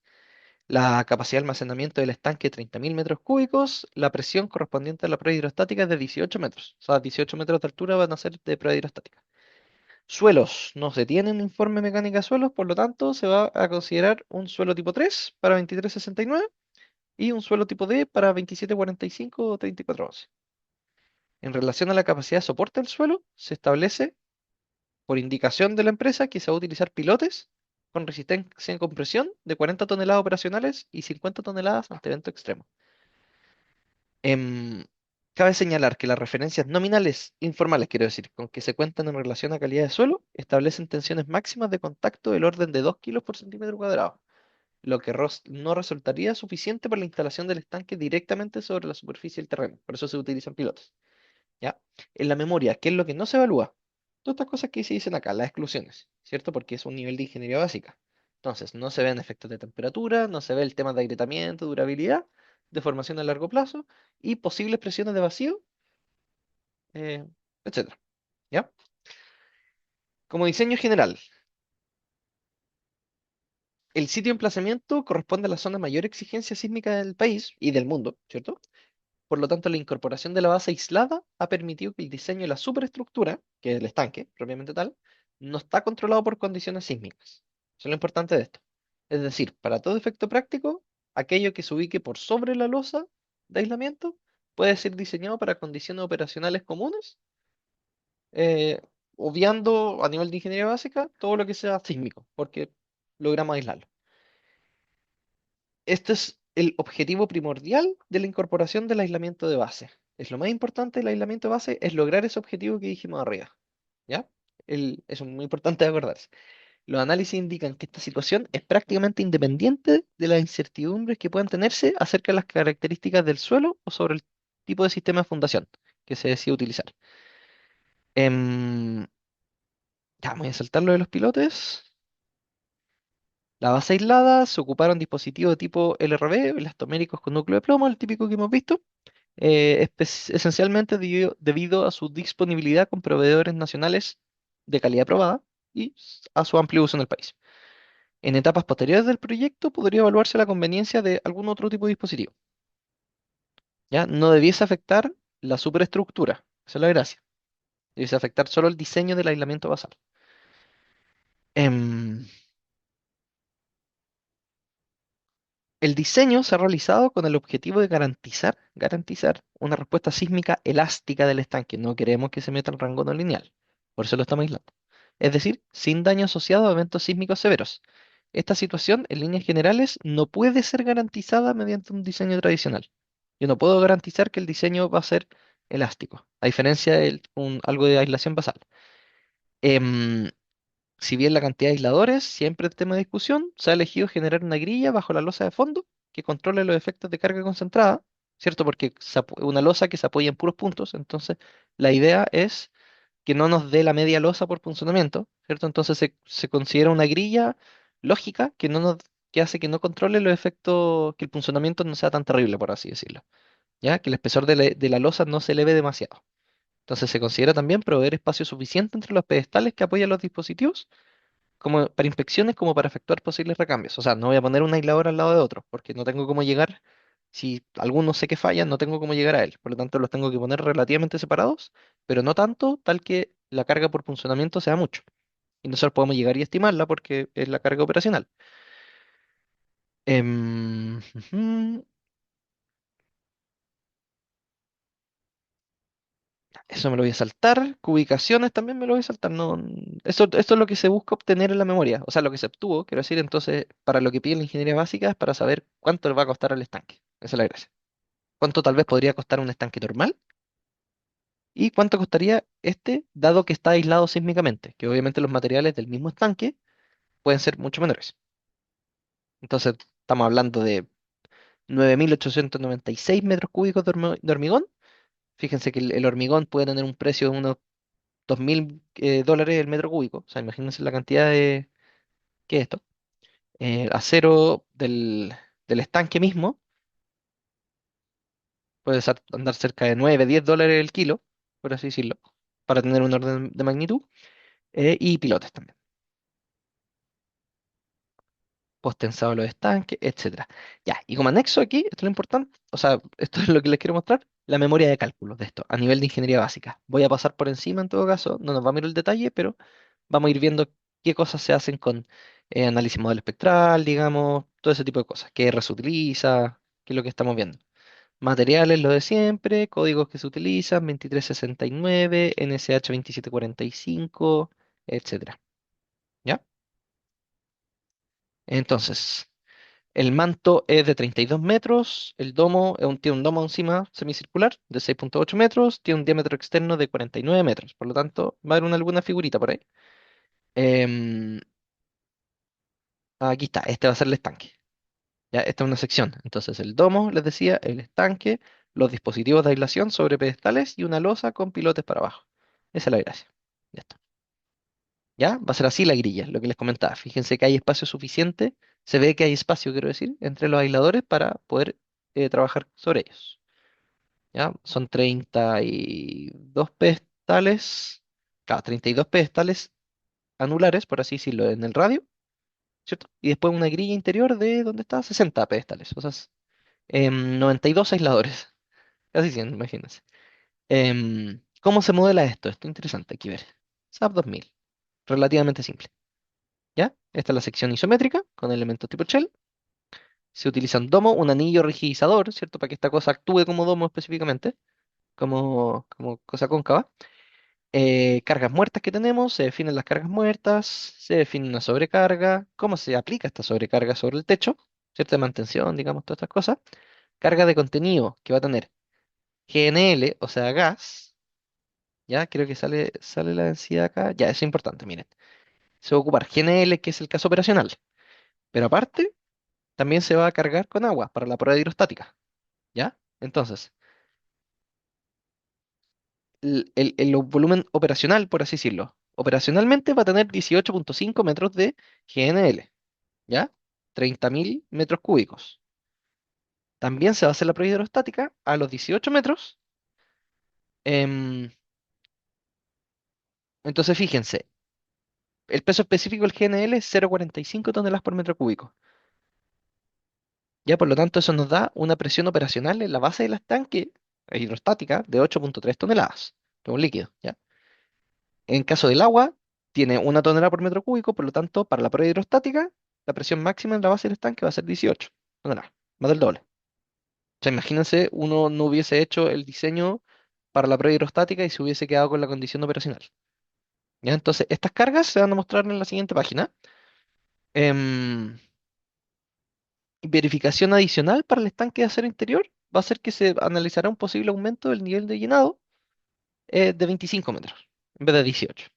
La capacidad de almacenamiento del estanque 30.000 metros cúbicos, la presión correspondiente a la prueba hidrostática es de 18 metros. O sea, 18 metros de altura van a ser de prueba hidrostática. Suelos. No se tiene un informe mecánica de suelos, por lo tanto se va a considerar un suelo tipo 3 para 2369 y un suelo tipo D para 2745 o 3411. En relación a la capacidad de soporte del suelo, se establece por indicación de la empresa que se va a utilizar pilotes con resistencia en compresión de 40 toneladas operacionales y 50 toneladas ante evento extremo. Em, Cabe señalar que las referencias nominales, informales quiero decir, con que se cuentan en relación a calidad de suelo, establecen tensiones máximas de contacto del orden de 2 kilos por centímetro cuadrado, lo que no resultaría suficiente para la instalación del estanque directamente sobre la superficie del terreno. Por eso se utilizan pilotes. ¿Ya? En la memoria, ¿qué es lo que no se evalúa? Todas estas cosas que se dicen acá, las exclusiones, ¿cierto? Porque es un nivel de ingeniería básica. Entonces, no se ven efectos de temperatura, no se ve el tema de agrietamiento, durabilidad, deformación a largo plazo y posibles presiones de vacío, eh, etcétera. ¿Ya? Como diseño general, el sitio de emplazamiento corresponde a la zona de mayor exigencia sísmica del país y del mundo, ¿cierto? Por lo tanto, la incorporación de la base aislada ha permitido que el diseño de la superestructura, que es el estanque propiamente tal, no está controlado por condiciones sísmicas. Eso es lo importante de esto. Es decir, para todo efecto práctico, aquello que se ubique por sobre la losa de aislamiento puede ser diseñado para condiciones operacionales comunes, eh, obviando a nivel de ingeniería básica todo lo que sea sísmico, porque logramos aislarlo. Este es el objetivo primordial de la incorporación del aislamiento de base. Es lo más importante del aislamiento de base, es lograr ese objetivo que dijimos arriba. ¿Ya? Eso es muy importante de acordarse. Los análisis indican que esta situación es prácticamente independiente de las incertidumbres que puedan tenerse acerca de las características del suelo o sobre el tipo de sistema de fundación que se decide utilizar. Em, ya, voy a saltar lo de los pilotes. La base aislada se ocuparon dispositivos de tipo LRB, elastoméricos con núcleo de plomo, el típico que hemos visto, esencialmente debido a su disponibilidad con proveedores nacionales de calidad probada y a su amplio uso en el país. En etapas posteriores del proyecto podría evaluarse la conveniencia de algún otro tipo de dispositivo. ¿Ya? No debiese afectar la superestructura, esa es la gracia. Debiese afectar solo el diseño del aislamiento basal. Em, El diseño se ha realizado con el objetivo de garantizar una respuesta sísmica elástica del estanque. No queremos que se meta el rango no lineal. Por eso lo estamos aislando. Es decir, sin daño asociado a eventos sísmicos severos. Esta situación, en líneas generales, no puede ser garantizada mediante un diseño tradicional. Yo no puedo garantizar que el diseño va a ser elástico, a diferencia de algo de aislación basal. Em, si bien la cantidad de aisladores siempre es tema de discusión, se ha elegido generar una grilla bajo la losa de fondo que controle los efectos de carga concentrada, ¿cierto? Porque una losa que se apoya en puros puntos, entonces la idea es que no nos dé la media losa por funcionamiento, ¿cierto? Entonces se considera una grilla lógica que hace que no controle los efectos, que el funcionamiento no sea tan terrible, por así decirlo. ¿ya? Que el espesor de la losa no se eleve demasiado. Entonces se considera también proveer espacio suficiente entre los pedestales que apoyan los dispositivos, como para inspecciones, como para efectuar posibles recambios. O sea, no voy a poner un aislador al lado de otro, porque no tengo cómo llegar. Si alguno sé que falla, no tengo cómo llegar a él. Por lo tanto, los tengo que poner relativamente separados, pero no tanto, tal que la carga por funcionamiento sea mucho. Y nosotros podemos llegar y estimarla porque es la carga operacional. Ujú. Eso me lo voy a saltar. Cubicaciones también me lo voy a saltar. No, esto es lo que se busca obtener en la memoria. O sea, lo que se obtuvo, quiero decir, entonces, para lo que pide la ingeniería básica es para saber cuánto le va a costar al estanque. Esa es la gracia. Cuánto tal vez podría costar un estanque normal y cuánto costaría este, dado que está aislado sísmicamente, que obviamente los materiales del mismo estanque pueden ser mucho menores. Entonces, estamos hablando de 9.896 metros cúbicos de hormigón. Fíjense que el hormigón puede tener un precio de unos 2.000 dólares el metro cúbico. O sea, imagínense la cantidad de... ¿Qué es esto? Acero del estanque mismo puede andar cerca de 9 10 dólares el kilo, por así decirlo, para tener un orden de magnitud. Y pilotes también. Postensado de los estanques, etcétera. Ya, y como anexo aquí, esto es lo importante, o sea, esto es lo que les quiero mostrar, la memoria de cálculos de esto, a nivel de ingeniería básica. Voy a pasar por encima en todo caso, no nos va a mirar el detalle, pero vamos a ir viendo qué cosas se hacen con análisis modelo espectral, digamos, todo ese tipo de cosas, qué R se utiliza, qué es lo que estamos viendo. Materiales, lo de siempre, códigos que se utilizan, 2369, NSH 2745, etcétera. ¿Ya? Entonces, el manto es de 32 metros, el domo tiene un domo encima semicircular de 6,8 metros, tiene un diámetro externo de 49 metros, por lo tanto va a haber alguna figurita por ahí. Em, Aquí está, este va a ser el estanque. Ya, esta es una sección. Entonces el domo, les decía, el estanque, los dispositivos de aislación sobre pedestales y una losa con pilotes para abajo. Esa es la gracia. Ya está. ¿Ya? Va a ser así la grilla, lo que les comentaba. Fíjense que hay espacio suficiente, se ve que hay espacio, quiero decir, entre los aisladores para poder trabajar sobre ellos. ¿Ya? Son 32 pedestales, claro, 32 pedestales anulares, por así decirlo, en el radio, ¿cierto? Y después una grilla interior de, ¿dónde está? 60 pedestales, o sea, 92 aisladores, casi 100, imagínense. ¿Cómo se modela esto? Esto es interesante aquí ver. SAP 2000, relativamente simple. ¿Ya? Esta es la sección isométrica con elementos tipo shell. Se utiliza un domo, un anillo rigidizador, ¿cierto? Para que esta cosa actúe como domo específicamente, como cosa cóncava. Cargas muertas que tenemos, se definen las cargas muertas, se define una sobrecarga, cómo se aplica esta sobrecarga sobre el techo, ¿cierto? De mantención, digamos, todas estas cosas. Carga de contenido que va a tener GNL, o sea, gas, ya creo que sale la densidad acá, ya, eso es importante, miren. Se va a ocupar GNL, que es el caso operacional, pero aparte también se va a cargar con agua para la prueba hidrostática, ¿ya? Entonces, el volumen operacional, por así decirlo, operacionalmente va a tener 18,5 metros de GNL, ¿ya? 30.000 metros cúbicos. También se va a hacer la prueba hidrostática a los 18 metros. em, entonces, fíjense, el peso específico del GNL es 0,45 toneladas por metro cúbico. Ya, por lo tanto, eso nos da una presión operacional en la base del estanque hidrostática de 8,3 toneladas de un líquido, ¿ya? En caso del agua, tiene 1 tonelada por metro cúbico, por lo tanto, para la prueba hidrostática, la presión máxima en la base del estanque va a ser 18 toneladas, más del doble. O sea, imagínense, uno no hubiese hecho el diseño para la prueba hidrostática y se hubiese quedado con la condición operacional. ¿Ya? Entonces, estas cargas se van a mostrar en la siguiente página. Em, Verificación adicional para el estanque de acero interior va a ser que se analizará un posible aumento del nivel de llenado de 25 metros en vez de 18.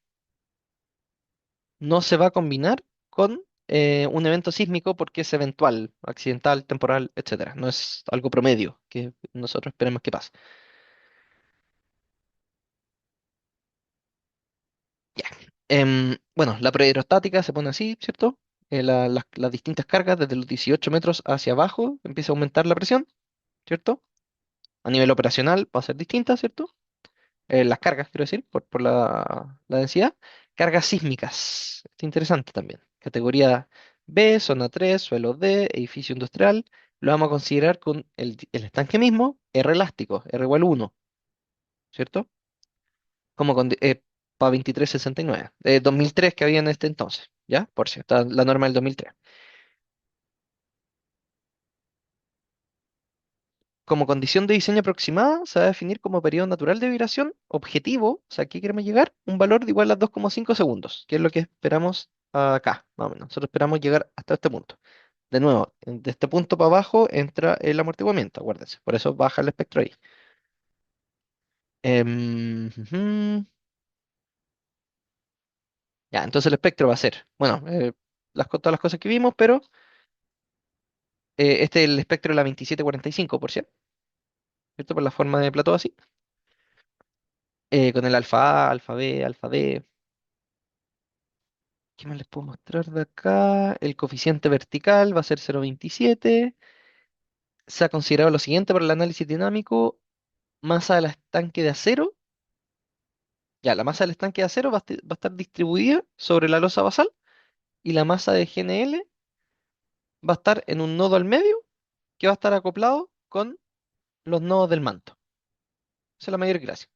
No se va a combinar con un evento sísmico porque es eventual, accidental, temporal, etcétera. No es algo promedio que nosotros esperemos que pase. Ya. Bueno, la prehidrostática se pone así, ¿cierto? Las distintas cargas desde los 18 metros hacia abajo empieza a aumentar la presión, ¿cierto? A nivel operacional va a ser distinta, ¿cierto? Las cargas, quiero decir, por la densidad. Cargas sísmicas, esto es interesante también. Categoría B, zona 3, suelo D, edificio industrial. Lo vamos a considerar con el estanque mismo, R elástico, R igual 1, ¿cierto? Como con, para 2369, 2003 que había en este entonces, ¿ya? Por si está la norma del 2003. Como condición de diseño aproximada, se va a definir como periodo natural de vibración objetivo, o sea, aquí queremos llegar, un valor de igual a 2,5 segundos, que es lo que esperamos acá, más o menos. Nosotros esperamos llegar hasta este punto. De nuevo, de este punto para abajo entra el amortiguamiento, acuérdense, por eso baja el espectro ahí. Ujú. Ya, entonces el espectro va a ser, bueno, todas las cosas que vimos, pero este es el espectro de la 2745, por cierto, ¿cierto? Por la forma de plató así, con el alfa A, alfa B, alfa D. ¿Qué más les puedo mostrar de acá? El coeficiente vertical va a ser 0,27. Se ha considerado lo siguiente para el análisis dinámico: masa del estanque de acero. Ya, la masa del estanque de acero va a estar distribuida sobre la losa basal y la masa de GNL va a estar en un nodo al medio que va a estar acoplado con los nodos del manto. Esa es la mayor gracia.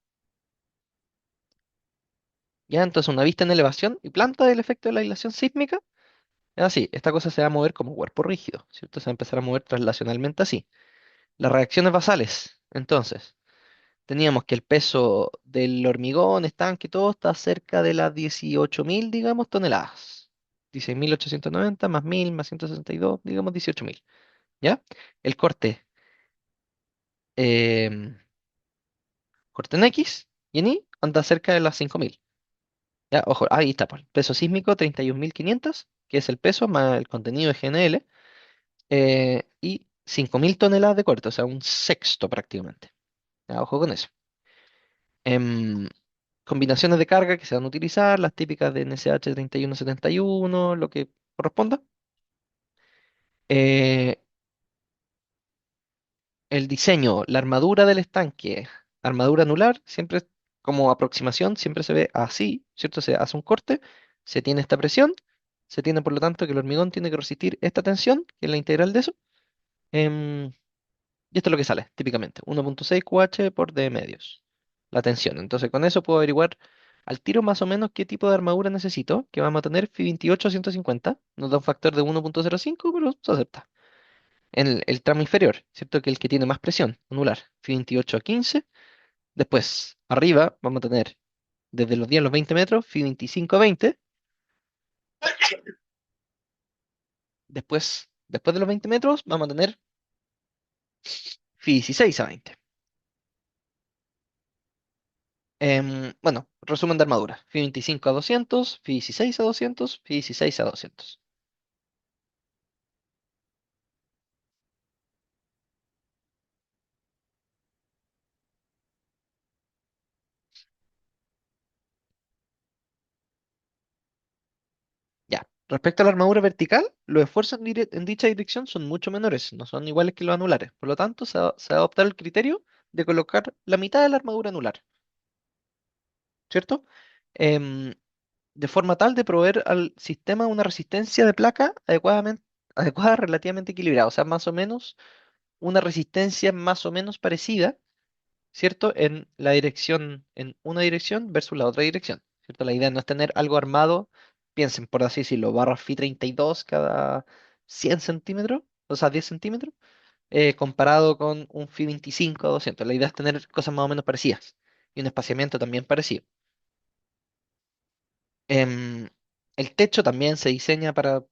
Ya, entonces una vista en elevación y planta del efecto de la aislación sísmica. Es así, esta cosa se va a mover como cuerpo rígido, ¿cierto? Se va a empezar a mover traslacionalmente así. Las reacciones basales, entonces. Teníamos que el peso del hormigón, estanque, todo está cerca de las 18.000, digamos, toneladas. 16.890 más 1.000 más 162, digamos 18.000. ¿Ya? El em, corte en X y en Y anda cerca de las 5.000. ¿Ya? Ojo, ahí está, pues, el peso sísmico 31.500, que es el peso más el contenido de GNL, y 5.000 toneladas de corte, o sea, un sexto prácticamente. ¿Ya? Ojo con eso. Em, Combinaciones de carga que se van a utilizar, las típicas de NSH 3171, lo que corresponda. Eh, el diseño, la armadura del estanque, armadura anular, siempre como aproximación, siempre se ve así, ¿cierto? Se hace un corte, se tiene esta presión, se tiene por lo tanto que el hormigón tiene que resistir esta tensión, que es la integral de eso. em, Y esto es lo que sale, típicamente, 1,6 QH por D medios, la tensión. Entonces, con eso puedo averiguar al tiro más o menos qué tipo de armadura necesito, que vamos a tener Fi 28 a 150, nos da un factor de 1,05, pero se acepta. En el tramo inferior, ¿cierto? Que es el que tiene más presión anular, Fi 28 a 15. Después, arriba, vamos a tener desde los 10 a los 20 metros, Fi 25 a 20. Después de los 20 metros, vamos a tener Fi 16 a 20. Bueno, resumen de armadura. Fi 25 a 200, Fi 16 a 200, Fi 16 a 200. Ya. Respecto a la armadura vertical, los esfuerzos en dicha dirección son mucho menores, no son iguales que los anulares. Por lo tanto, se va a adoptar el criterio de colocar la mitad de la armadura anular, ¿cierto? Em, de forma tal de proveer al sistema una resistencia de placa adecuada, relativamente equilibrada, o sea, más o menos una resistencia más o menos parecida, ¿cierto? En una dirección versus la otra dirección, ¿cierto? La idea no es tener algo armado, piensen por así decirlo, barra Fi 32 cada 100 centímetros, o sea, 10 centímetros, comparado con un Fi 25 a 200. La idea es tener cosas más o menos parecidas y un espaciamiento también parecido. Em, el techo también se diseña para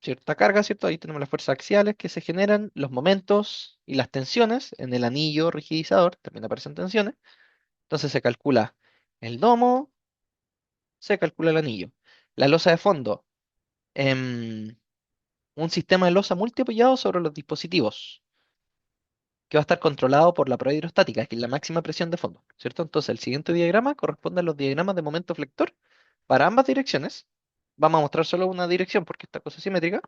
cierta carga, ¿cierto? Ahí tenemos las fuerzas axiales que se generan, los momentos y las tensiones en el anillo rigidizador, también aparecen tensiones. Entonces se calcula el domo, se calcula el anillo. La losa de fondo, un sistema de losa multiapoyado sobre los dispositivos, que va a estar controlado por la prueba hidrostática, que es la máxima presión de fondo, ¿cierto? Entonces el siguiente diagrama corresponde a los diagramas de momento flector para ambas direcciones. Vamos a mostrar solo una dirección porque esta cosa es simétrica.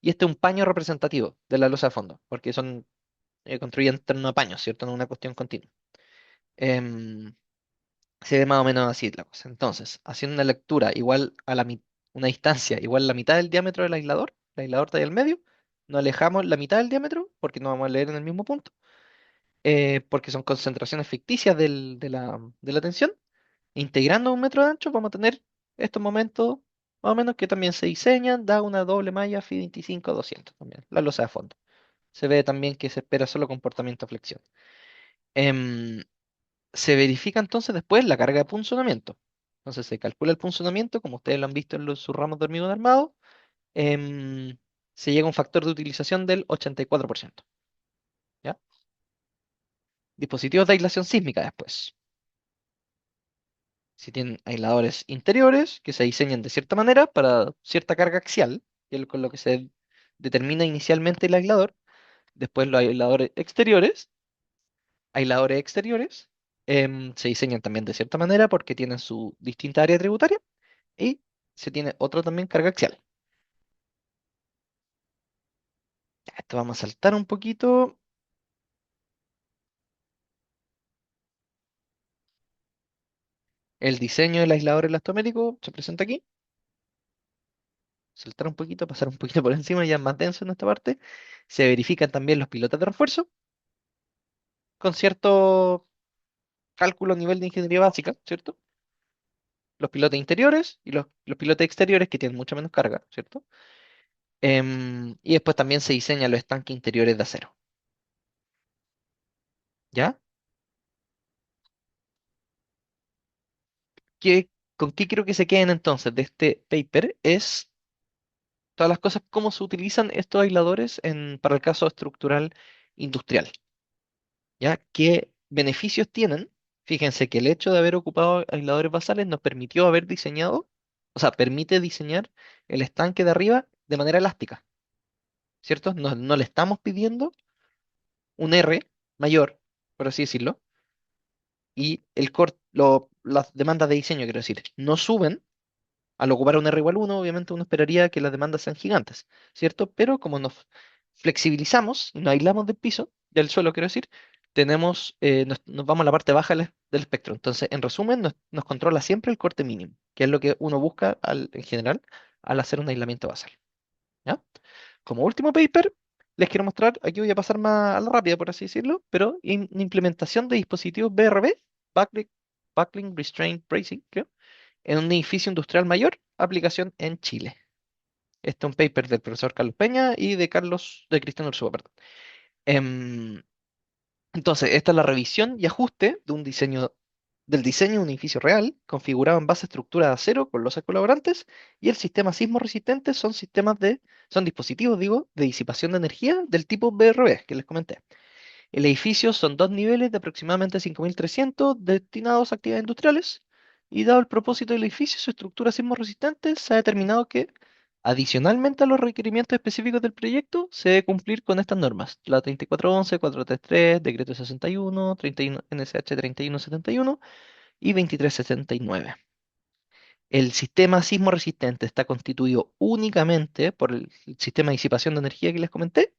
Y este es un paño representativo de la losa de fondo, porque son construyen ternopaños, ¿cierto? No una cuestión continua. Em, Se ve más o menos así la cosa. Entonces, haciendo una lectura igual a una distancia igual a la mitad del diámetro del aislador, el aislador está ahí al medio, nos alejamos la mitad del diámetro porque no vamos a leer en el mismo punto, porque son concentraciones ficticias de la tensión. Integrando un metro de ancho, vamos a tener estos momentos más o menos que también se diseñan, da una doble malla FI 25-200 también, la losa de fondo. Se ve también que se espera solo comportamiento de flexión. Em, Se verifica entonces después la carga de punzonamiento. Entonces se calcula el punzonamiento, como ustedes lo han visto en sus ramos de hormigón armado, em, se llega a un factor de utilización del 84%. ¿Ya? Dispositivos de aislación sísmica después. Si tienen aisladores interiores que se diseñan de cierta manera para cierta carga axial, que es con lo que se determina inicialmente el aislador, después los aisladores exteriores se diseñan también de cierta manera porque tienen su distinta área tributaria y se tiene otro también carga axial. Ya, esto vamos a saltar un poquito. El diseño del aislador elastométrico se presenta aquí. Saltar un poquito, pasar un poquito por encima, ya más denso en esta parte. Se verifican también los pilotes de refuerzo con cierto cálculo a nivel de ingeniería básica, ¿cierto? Los pilotes interiores y los pilotes exteriores que tienen mucha menos carga, ¿cierto? Y después también se diseñan los estanques interiores de acero, ¿ya? ¿Con qué quiero que se queden entonces de este paper? Es todas las cosas, cómo se utilizan estos aisladores para el caso estructural industrial, ¿ya? ¿Qué beneficios tienen? Fíjense que el hecho de haber ocupado aisladores basales nos permitió haber diseñado, o sea, permite diseñar el estanque de arriba de manera elástica, ¿cierto? No le estamos pidiendo un R mayor, por así decirlo, y las demandas de diseño, quiero decir, no suben. Al ocupar un R igual 1, obviamente uno esperaría que las demandas sean gigantes, ¿cierto? Pero como nos flexibilizamos y nos aislamos del piso, del suelo, quiero decir, nos vamos a la parte baja del espectro. Entonces, en resumen, nos controla siempre el corte mínimo, que es lo que uno busca en general al hacer un aislamiento basal. ¿Ya? Como último paper, les quiero mostrar, aquí voy a pasar más a la rápida, por así decirlo, pero implementación de dispositivos BRB, Backlink, Backlink Restraint Bracing, creo, en un edificio industrial mayor, aplicación en Chile. Este es un paper del profesor Carlos Peña y de Cristiano Ursúa, perdón. Em, entonces, esta es la revisión y ajuste del diseño de un edificio real, configurado en base a estructura de acero con losas colaborantes, y el sistema sismo resistente son dispositivos, digo, de disipación de energía del tipo BRB, que les comenté. El edificio son dos niveles de aproximadamente 5.300 destinados a actividades industriales y dado el propósito del edificio y su estructura sismo resistente, se ha determinado que, adicionalmente a los requerimientos específicos del proyecto, se debe cumplir con estas normas: la 3411, 433, Decreto 61, 31, NSH 3171 y 2379. El sistema sismo resistente está constituido únicamente por el sistema de disipación de energía que les comenté.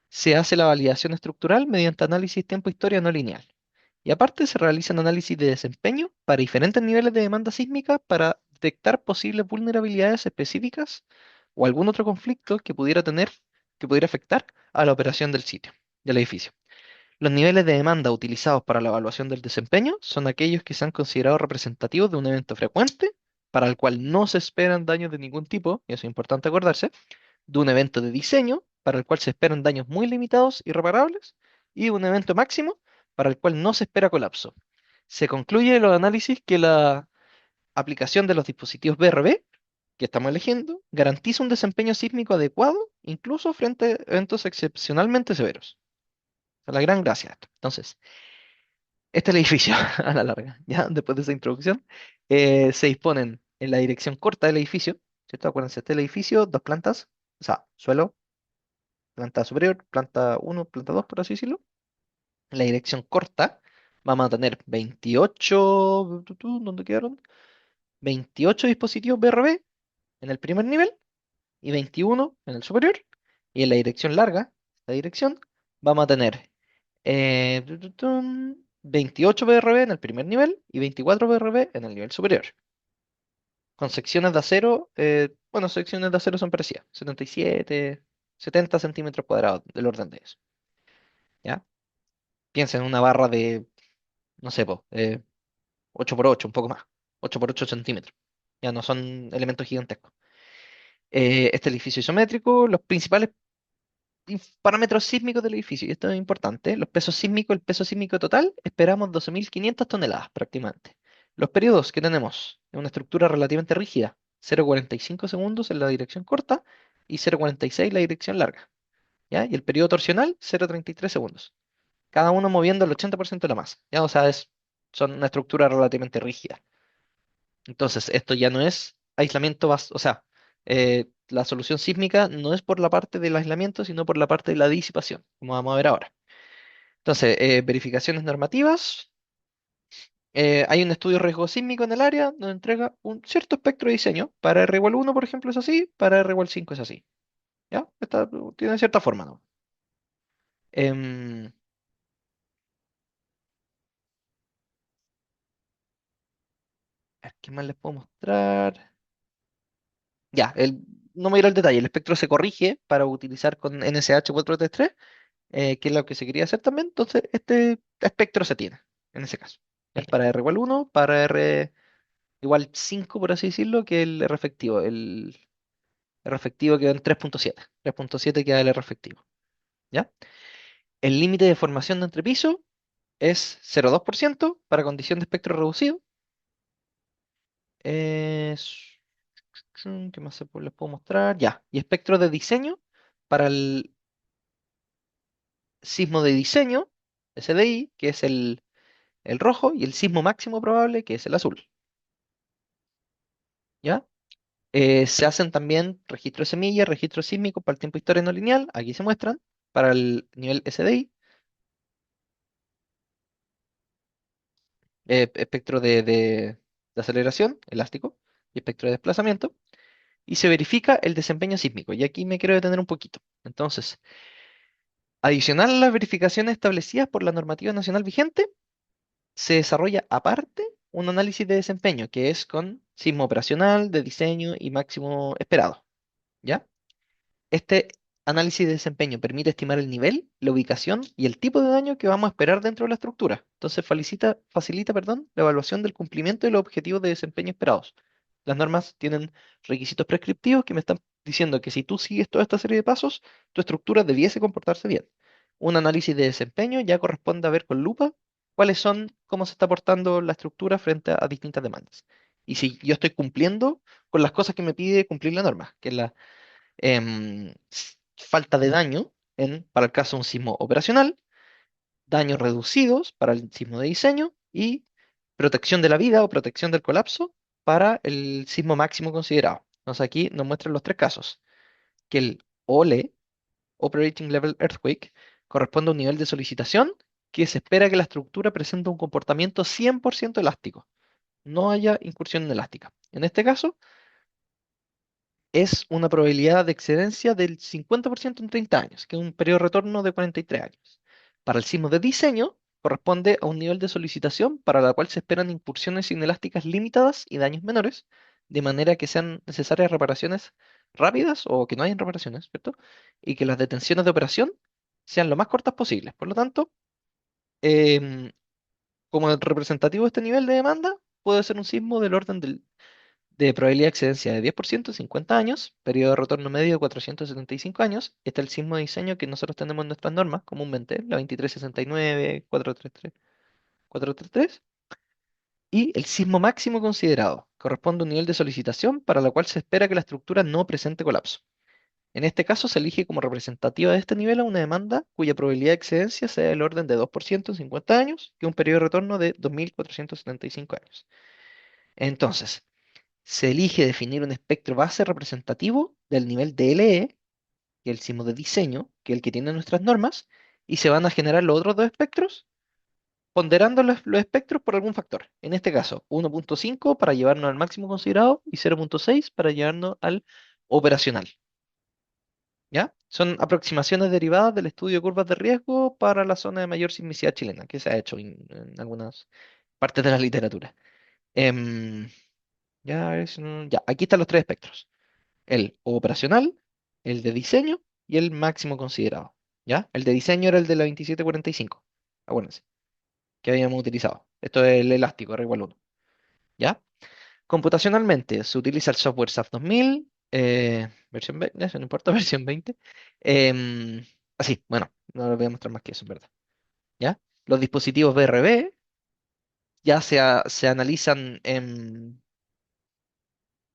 Se hace la validación estructural mediante análisis tiempo-historia no lineal. Y aparte se realizan análisis de desempeño para diferentes niveles de demanda sísmica para detectar posibles vulnerabilidades específicas o algún otro conflicto que pudiera afectar a la operación del sitio, del edificio. Los niveles de demanda utilizados para la evaluación del desempeño son aquellos que se han considerado representativos de un evento frecuente, para el cual no se esperan daños de ningún tipo, y eso es importante acordarse, de un evento de diseño, para el cual se esperan daños muy limitados y reparables, y un evento máximo, para el cual no se espera colapso. Se concluye en los análisis que la aplicación de los dispositivos BRB que estamos eligiendo garantiza un desempeño sísmico adecuado, incluso frente a eventos excepcionalmente severos. Esa es la gran gracia de esto. Entonces, este es el edificio a la larga, ¿ya? Después de esa introducción, se disponen en la dirección corta del edificio, ¿cierto? Acuérdense, este es el edificio, dos plantas, o sea, suelo, planta superior, planta uno, planta 2, por así decirlo. En la dirección corta vamos a tener 28, ¿dónde quedaron? 28 dispositivos BRB en el primer nivel y 21 en el superior. Y en la dirección larga, la dirección, vamos a tener Tu, 28 BRB en el primer nivel y 24 BRB en el nivel superior. Con secciones de acero, bueno, secciones de acero son parecidas, 77, 70 centímetros cuadrados, del orden de eso. ¿Ya? Piensa en una barra de, no sé, 8 por 8 un poco más, 8 por 8 centímetros. Ya no son elementos gigantescos. Este edificio isométrico, los principales parámetros sísmicos del edificio, y esto es importante, los pesos sísmicos, el peso sísmico total, esperamos 12.500 toneladas prácticamente. Los periodos que tenemos en una estructura relativamente rígida, 0,45 segundos en la dirección corta y 0,46 en la dirección larga, ¿ya? Y el periodo torsional, 0,33 segundos. Cada uno moviendo el 80% de la masa, ¿ya? O sea, son una estructura relativamente rígida. Entonces, esto ya no es aislamiento, o sea, la solución sísmica no es por la parte del aislamiento, sino por la parte de la disipación, como vamos a ver ahora. Entonces, verificaciones normativas. Hay un estudio de riesgo sísmico en el área donde entrega un cierto espectro de diseño. Para R igual 1, por ejemplo, es así, para R igual 5 es así. ¿Ya? Tiene cierta forma, ¿no? Em, a ver, ¿qué más les puedo mostrar? Ya, no me voy a ir al detalle. El espectro se corrige para utilizar con NSH433, que es lo que se quería hacer también. Entonces, este espectro se tiene, en ese caso. Es para R igual 1, para R igual 5, por así decirlo, que el R efectivo. El R efectivo queda en 3.7. 3.7 queda el R efectivo. ¿Ya? El límite de formación de entrepiso es 0,2% para condición de espectro reducido. Es- ¿Qué más les puedo mostrar? Ya. Y espectro de diseño para el sismo de diseño, SDI, que es el rojo, y el sismo máximo probable, que es el azul. ¿Ya? Se hacen también registros de semillas, registros sísmicos para el tiempo historia no lineal, aquí se muestran, para el nivel SDI, espectro de aceleración, elástico, y espectro de desplazamiento, y se verifica el desempeño sísmico. Y aquí me quiero detener un poquito. Entonces, adicional a las verificaciones establecidas por la normativa nacional vigente, se desarrolla aparte un análisis de desempeño, que es con sismo operacional, de diseño y máximo esperado. ¿Ya? Este análisis de desempeño permite estimar el nivel, la ubicación y el tipo de daño que vamos a esperar dentro de la estructura. Entonces facilita, perdón, la evaluación del cumplimiento de los objetivos de desempeño esperados. Las normas tienen requisitos prescriptivos que me están diciendo que si tú sigues toda esta serie de pasos, tu estructura debiese comportarse bien. Un análisis de desempeño ya corresponde a ver con lupa cuáles son, cómo se está portando la estructura frente a distintas demandas. Y si yo estoy cumpliendo con las cosas que me pide cumplir la norma, que es la falta de daño para el caso de un sismo operacional, daños reducidos para el sismo de diseño y protección de la vida o protección del colapso para el sismo máximo considerado. Entonces aquí nos muestran los tres casos, que el OLE, Operating Level Earthquake, corresponde a un nivel de solicitación que se espera que la estructura presente un comportamiento 100% elástico, no haya incursión elástica. En este caso, es una probabilidad de excedencia del 50% en 30 años, que es un periodo de retorno de 43 años. Para el sismo de diseño, corresponde a un nivel de solicitación para la cual se esperan incursiones inelásticas limitadas y daños menores, de manera que sean necesarias reparaciones rápidas o que no hayan reparaciones, ¿cierto? Y que las detenciones de operación sean lo más cortas posibles. Por lo tanto, em, como el representativo de este nivel de demanda, puede ser un sismo del orden de probabilidad de excedencia de 10% en 50 años, periodo de retorno medio de 475 años. Está el sismo de diseño que nosotros tenemos en nuestras normas comúnmente, la 2369, 433, 433. Y el sismo máximo considerado corresponde a un nivel de solicitación para la cual se espera que la estructura no presente colapso. En este caso se elige como representativa de este nivel a una demanda cuya probabilidad de excedencia sea del orden de 2% en 50 años, que es un periodo de retorno de 2475 años. Entonces, se elige definir un espectro base representativo del nivel DLE, que es el sismo de diseño, que es el que tiene nuestras normas, y se van a generar los otros dos espectros, ponderando los espectros por algún factor. En este caso, 1.5 para llevarnos al máximo considerado y 0.6 para llevarnos al operacional. ¿Ya? Son aproximaciones derivadas del estudio de curvas de riesgo para la zona de mayor sismicidad chilena, que se ha hecho en algunas partes de la literatura. Em, ya, aquí están los tres espectros. El operacional, el de diseño y el máximo considerado. ¿Ya? El de diseño era el de la 2745. Acuérdense, que habíamos utilizado. Esto es el elástico, R igual 1. ¿Ya? Computacionalmente se utiliza el software SAP 2000, versión 20, eso no importa, versión 20. Así, bueno, no les voy a mostrar más que eso, en verdad. ¿Ya? Los dispositivos BRB ya se analizan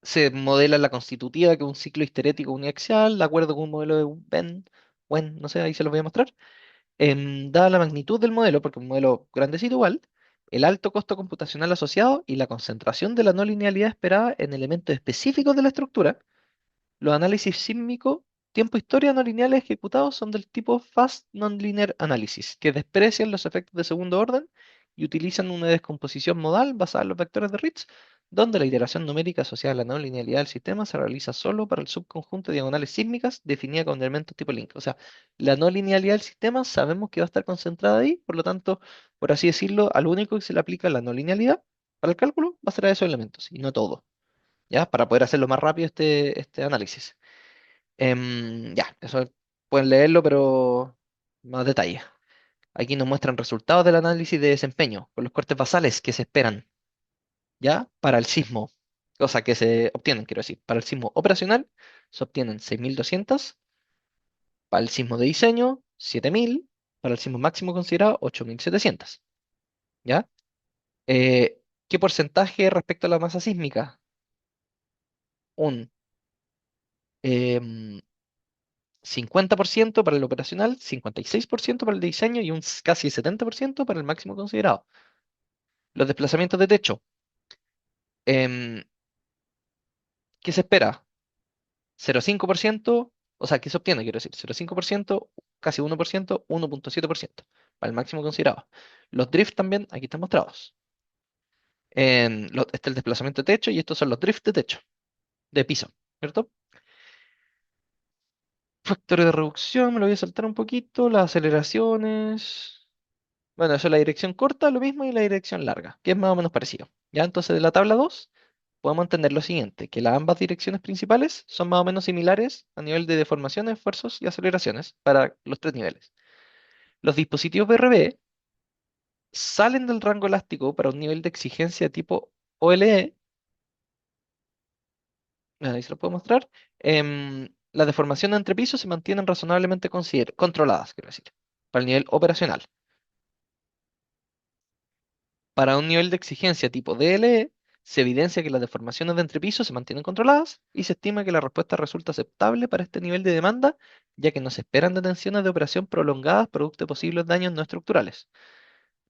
se modela la constitutiva, que es un ciclo histerético uniaxial, de acuerdo con un modelo de Venn, no sé, ahí se los voy a mostrar. Dada la magnitud del modelo, porque es un modelo grandecito igual, el alto costo computacional asociado y la concentración de la no linealidad esperada en elementos específicos de la estructura, los análisis sísmicos tiempo-historia no lineales ejecutados son del tipo Fast Nonlinear Analysis, que desprecian los efectos de segundo orden y utilizan una descomposición modal basada en los vectores de Ritz, donde la iteración numérica asociada a la no linealidad del sistema se realiza solo para el subconjunto de diagonales sísmicas definida con elementos tipo link. O sea, la no linealidad del sistema sabemos que va a estar concentrada ahí, por lo tanto, por así decirlo, al único que se le aplica la no linealidad para el cálculo va a ser a esos elementos y no todo. ¿Ya? Para poder hacerlo más rápido este análisis. Ya, eso pueden leerlo, pero más detalle. Aquí nos muestran resultados del análisis de desempeño con los cortes basales que se esperan, ¿ya? Para el sismo, o sea, que se obtienen, quiero decir, para el sismo operacional se obtienen 6200, para el sismo de diseño 7000, para el sismo máximo considerado 8700, ¿ya? ¿Qué porcentaje respecto a la masa sísmica? Un em, 50% para el operacional, 56% para el diseño y un casi 70% para el máximo considerado. Los desplazamientos de techo. em, ¿Qué se espera? 0,5%, o sea, ¿qué se obtiene? Quiero decir, 0,5%, casi 1%, 1,7% para el máximo considerado. Los drift también, aquí están mostrados. Este es el desplazamiento de techo y estos son los drifts de techo, de piso, ¿cierto? Factores de reducción, me lo voy a saltar un poquito, las aceleraciones. Bueno, eso es la dirección corta, lo mismo, y la dirección larga, que es más o menos parecido. Ya, entonces de la tabla 2 podemos entender lo siguiente, que las ambas direcciones principales son más o menos similares a nivel de deformaciones, esfuerzos y aceleraciones para los tres niveles. Los dispositivos BRB salen del rango elástico para un nivel de exigencia tipo OLE, ahí se lo puedo mostrar. Las deformaciones entre pisos se mantienen razonablemente controladas, quiero decir, para el nivel operacional. Para un nivel de exigencia tipo DLE, se evidencia que las deformaciones de entrepiso se mantienen controladas y se estima que la respuesta resulta aceptable para este nivel de demanda, ya que no se esperan detenciones de operación prolongadas producto de posibles daños no estructurales,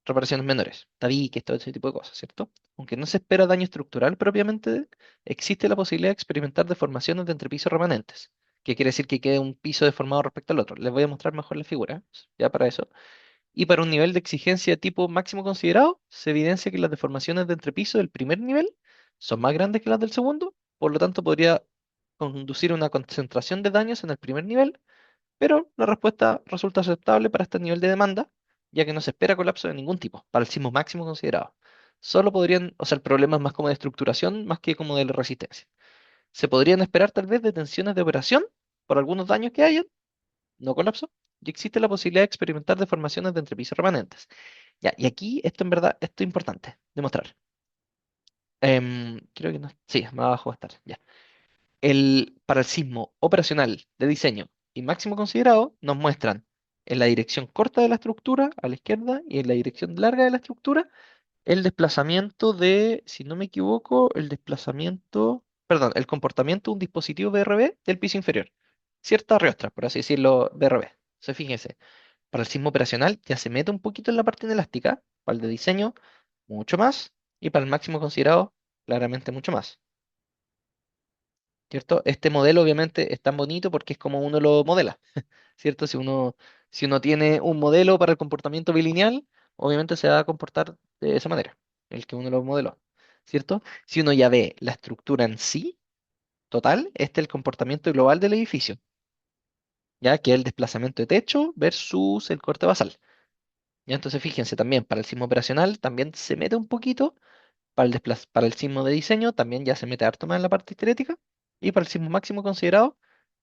reparaciones menores, tabiques, todo ese tipo de cosas, ¿cierto? Aunque no se espera daño estructural propiamente, existe la posibilidad de experimentar deformaciones de entrepiso remanentes, que quiere decir que quede un piso deformado respecto al otro. Les voy a mostrar mejor la figura, ya para eso. Y para un nivel de exigencia tipo máximo considerado, se evidencia que las deformaciones de entrepiso del primer nivel son más grandes que las del segundo, por lo tanto podría conducir a una concentración de daños en el primer nivel, pero la respuesta resulta aceptable para este nivel de demanda, ya que no se espera colapso de ningún tipo, para el sismo máximo considerado. Solo podrían, o sea, el problema es más como de estructuración, más que como de resistencia. Se podrían esperar tal vez detenciones de operación por algunos daños que hayan, no colapso, y existe la posibilidad de experimentar deformaciones de entrepiso remanentes. Ya, y aquí esto en verdad, esto es importante demostrar. Creo que no. Sí, más abajo va a estar. Ya. Para el sismo operacional de diseño y máximo considerado, nos muestran en la dirección corta de la estructura, a la izquierda, y en la dirección larga de la estructura, el desplazamiento de, si no me equivoco, el desplazamiento, perdón, el comportamiento de un dispositivo BRB del piso inferior. Cierta riostra, por así decirlo, BRB. Se fíjense. Para el sismo operacional ya se mete un poquito en la parte inelástica, para el de diseño mucho más y para el máximo considerado claramente mucho más, ¿cierto? Este modelo obviamente es tan bonito porque es como uno lo modela, ¿cierto? Si uno tiene un modelo para el comportamiento bilineal, obviamente se va a comportar de esa manera, el que uno lo modeló, ¿cierto? Si uno ya ve la estructura en sí, total, este es el comportamiento global del edificio. ya que es el desplazamiento de techo versus el corte basal. Ya, entonces fíjense también, para el sismo operacional también se mete un poquito, para el sismo de diseño también ya se mete harto más en la parte estética, y para el sismo máximo considerado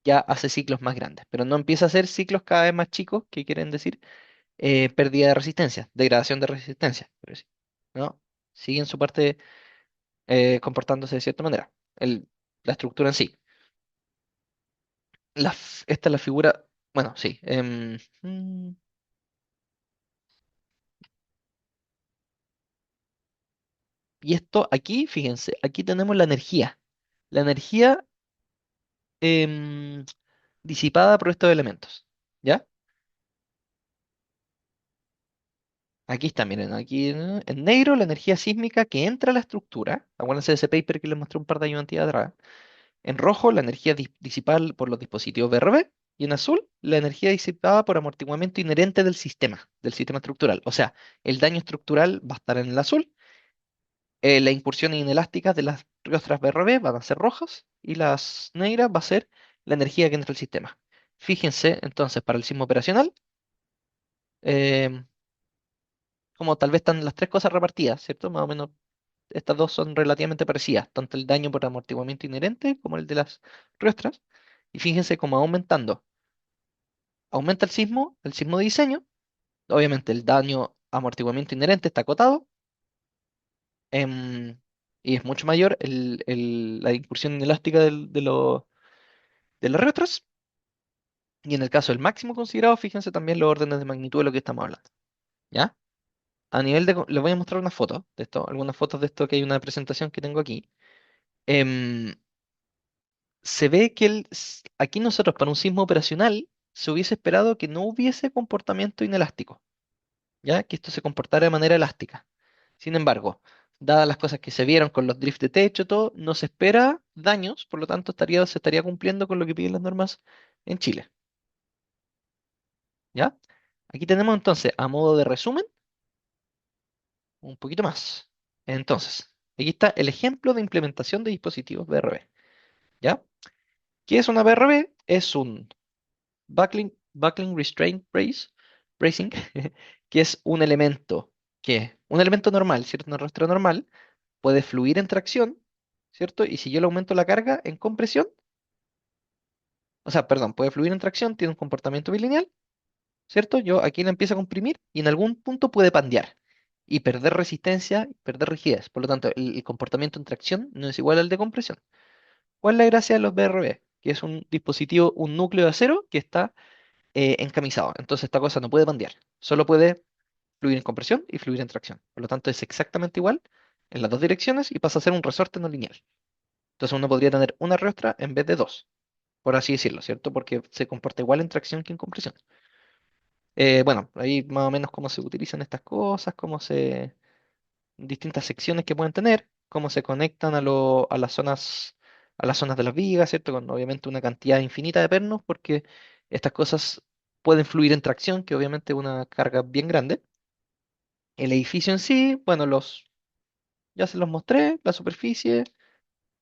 ya hace ciclos más grandes, pero no empieza a hacer ciclos cada vez más chicos, que quieren decir pérdida de resistencia, degradación de resistencia, pero sí, ¿no? Siguen su parte comportándose de cierta manera. La estructura en sí. Esta es la figura, bueno, sí. Y esto aquí, fíjense, aquí tenemos la energía. La energía em, disipada por estos elementos. ¿Ya? Aquí está, miren, aquí en negro la energía sísmica que entra a la estructura. Acuérdense de ese paper que les mostré un par de años atrás. En rojo, la energía disipada por los dispositivos VRV. Y en azul, la energía disipada por amortiguamiento inherente del sistema estructural. O sea, el daño estructural va a estar en el azul, las incursiones inelásticas de las riostras BRB van a ser rojas y las negras va a ser la energía que entra al sistema. Fíjense entonces para el sismo operacional, em, como tal vez están las tres cosas repartidas, ¿cierto? Más o menos estas dos son relativamente parecidas, tanto el daño por amortiguamiento inherente como el de las riostras. Y fíjense cómo va aumentando. Aumenta el sismo de diseño, obviamente el daño amortiguamiento inherente está acotado, y es mucho mayor la incursión inelástica de las riostras. Y en el caso del máximo considerado, fíjense también los órdenes de magnitud de lo que estamos hablando. ¿Ya? A nivel les voy a mostrar una foto de esto, algunas fotos de esto que hay una presentación que tengo aquí. Em, Se ve que aquí nosotros para un sismo operacional se hubiese esperado que no hubiese comportamiento inelástico, ¿ya? Que esto se comportara de manera elástica. Sin embargo, dadas las cosas que se vieron con los drift de techo, todo, no se espera daños, por lo tanto se estaría cumpliendo con lo que piden las normas en Chile, ¿ya? Aquí tenemos entonces, a modo de resumen, un poquito más. Entonces, aquí está el ejemplo de implementación de dispositivos BRB, ¿ya? ¿Qué es una BRB? Es un Buckling Restraint Bracing, que es un elemento normal, ¿cierto? Una rostra normal, puede fluir en tracción, ¿cierto? Y si yo le aumento la carga en compresión, o sea, perdón, puede fluir en tracción, tiene un comportamiento bilineal, ¿cierto? Yo aquí la empiezo a comprimir y en algún punto puede pandear y perder resistencia y perder rigidez. Por lo tanto, el comportamiento en tracción no es igual al de compresión. ¿Cuál es la gracia de los BRB? Que es un dispositivo, un núcleo de acero que está encamisado. Entonces esta cosa no puede pandear. Solo puede fluir en compresión y fluir en tracción. Por lo tanto, es exactamente igual en las dos direcciones y pasa a ser un resorte no lineal. Entonces uno podría tener una riostra en vez de dos, por así decirlo, ¿cierto? Porque se comporta igual en tracción que en compresión. Bueno, ahí más o menos cómo se utilizan estas cosas, distintas secciones que pueden tener, cómo se conectan a las zonas de las vigas, ¿cierto? Con obviamente una cantidad infinita de pernos, porque estas cosas pueden fluir en tracción, que obviamente es una carga bien grande. El edificio en sí, bueno, ya se los mostré, la superficie,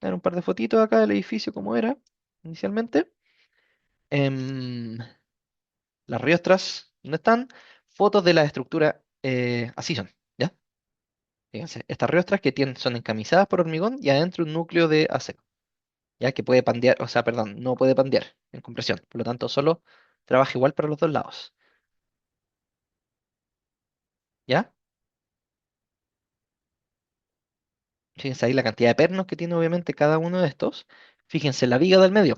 dar un par de fotitos acá del edificio como era inicialmente. Em, las riostras, ¿dónde están? Fotos de la estructura, así son, ¿ya? Fíjense, estas riostras que son encamisadas por hormigón y adentro un núcleo de acero, ¿ya? Que puede pandear, o sea, perdón, no puede pandear en compresión, por lo tanto solo trabaja igual para los dos lados, ¿ya? Fíjense ahí la cantidad de pernos que tiene obviamente cada uno de estos. Fíjense, la viga del medio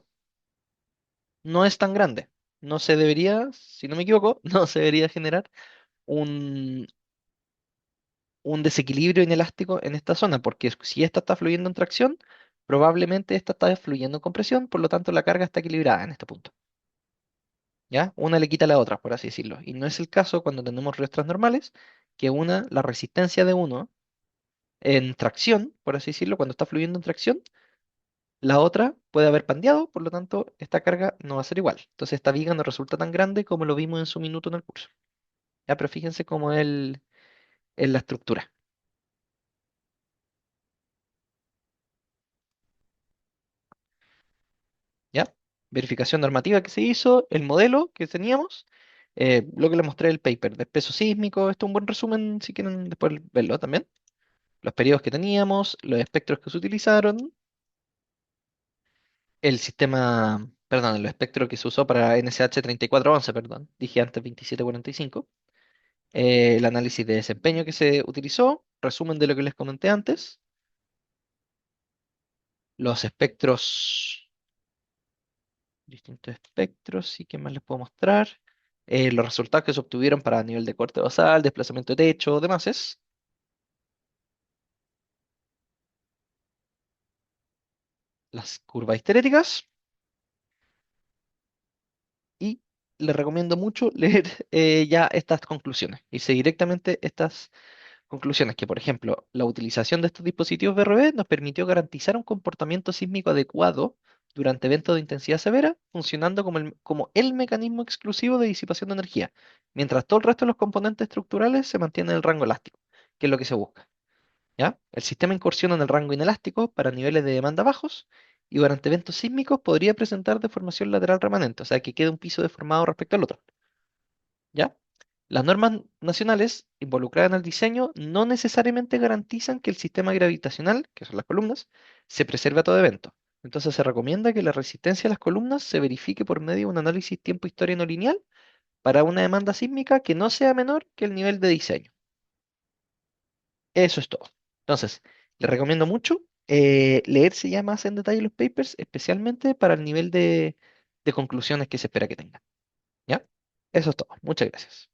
no es tan grande. No se debería, si no me equivoco, no se debería generar un, un desequilibrio inelástico en esta zona, porque si esta está fluyendo en tracción, probablemente esta está fluyendo en compresión, por lo tanto la carga está equilibrada en este punto. ¿Ya? Una le quita a la otra, por así decirlo. Y no es el caso cuando tenemos riestras normales, que la resistencia de uno en tracción, por así decirlo, cuando está fluyendo en tracción, la otra puede haber pandeado, por lo tanto, esta carga no va a ser igual. Entonces, esta viga no resulta tan grande como lo vimos en su minuto en el curso. ¿Ya? Pero fíjense cómo es la estructura. ¿Ya? verificación normativa que se hizo, el modelo que teníamos, lo que les mostré el paper de peso sísmico, esto es un buen resumen si quieren después verlo también, los periodos que teníamos, los espectros que se utilizaron, el sistema, perdón, el espectro que se usó para NSH 3411, perdón, dije antes 2745, el análisis de desempeño que se utilizó, resumen de lo que les comenté antes, los espectros, distintos espectros, y qué más les puedo mostrar. Los resultados que se obtuvieron para nivel de corte basal, desplazamiento de techo, demás es. Las curvas histeréticas y les recomiendo mucho leer ya estas conclusiones. Irse directamente a estas conclusiones, que por ejemplo, la utilización de estos dispositivos BRB nos permitió garantizar un comportamiento sísmico adecuado durante eventos de intensidad severa, funcionando como el mecanismo exclusivo de disipación de energía, mientras todo el resto de los componentes estructurales se mantienen en el rango elástico, que es lo que se busca. ¿Ya? El sistema incursiona en el rango inelástico para niveles de demanda bajos y durante eventos sísmicos podría presentar deformación lateral remanente, o sea que queda un piso deformado respecto al otro. ¿Ya? Las normas nacionales involucradas en el diseño no necesariamente garantizan que el sistema gravitacional, que son las columnas, se preserve a todo evento. Entonces se recomienda que la resistencia a las columnas se verifique por medio de un análisis tiempo-historia no lineal para una demanda sísmica que no sea menor que el nivel de diseño. Eso es todo. Entonces, les recomiendo mucho leerse ya más en detalle los papers, especialmente para el nivel de conclusiones que se espera que tengan. ¿Ya? Eso es todo. Muchas gracias.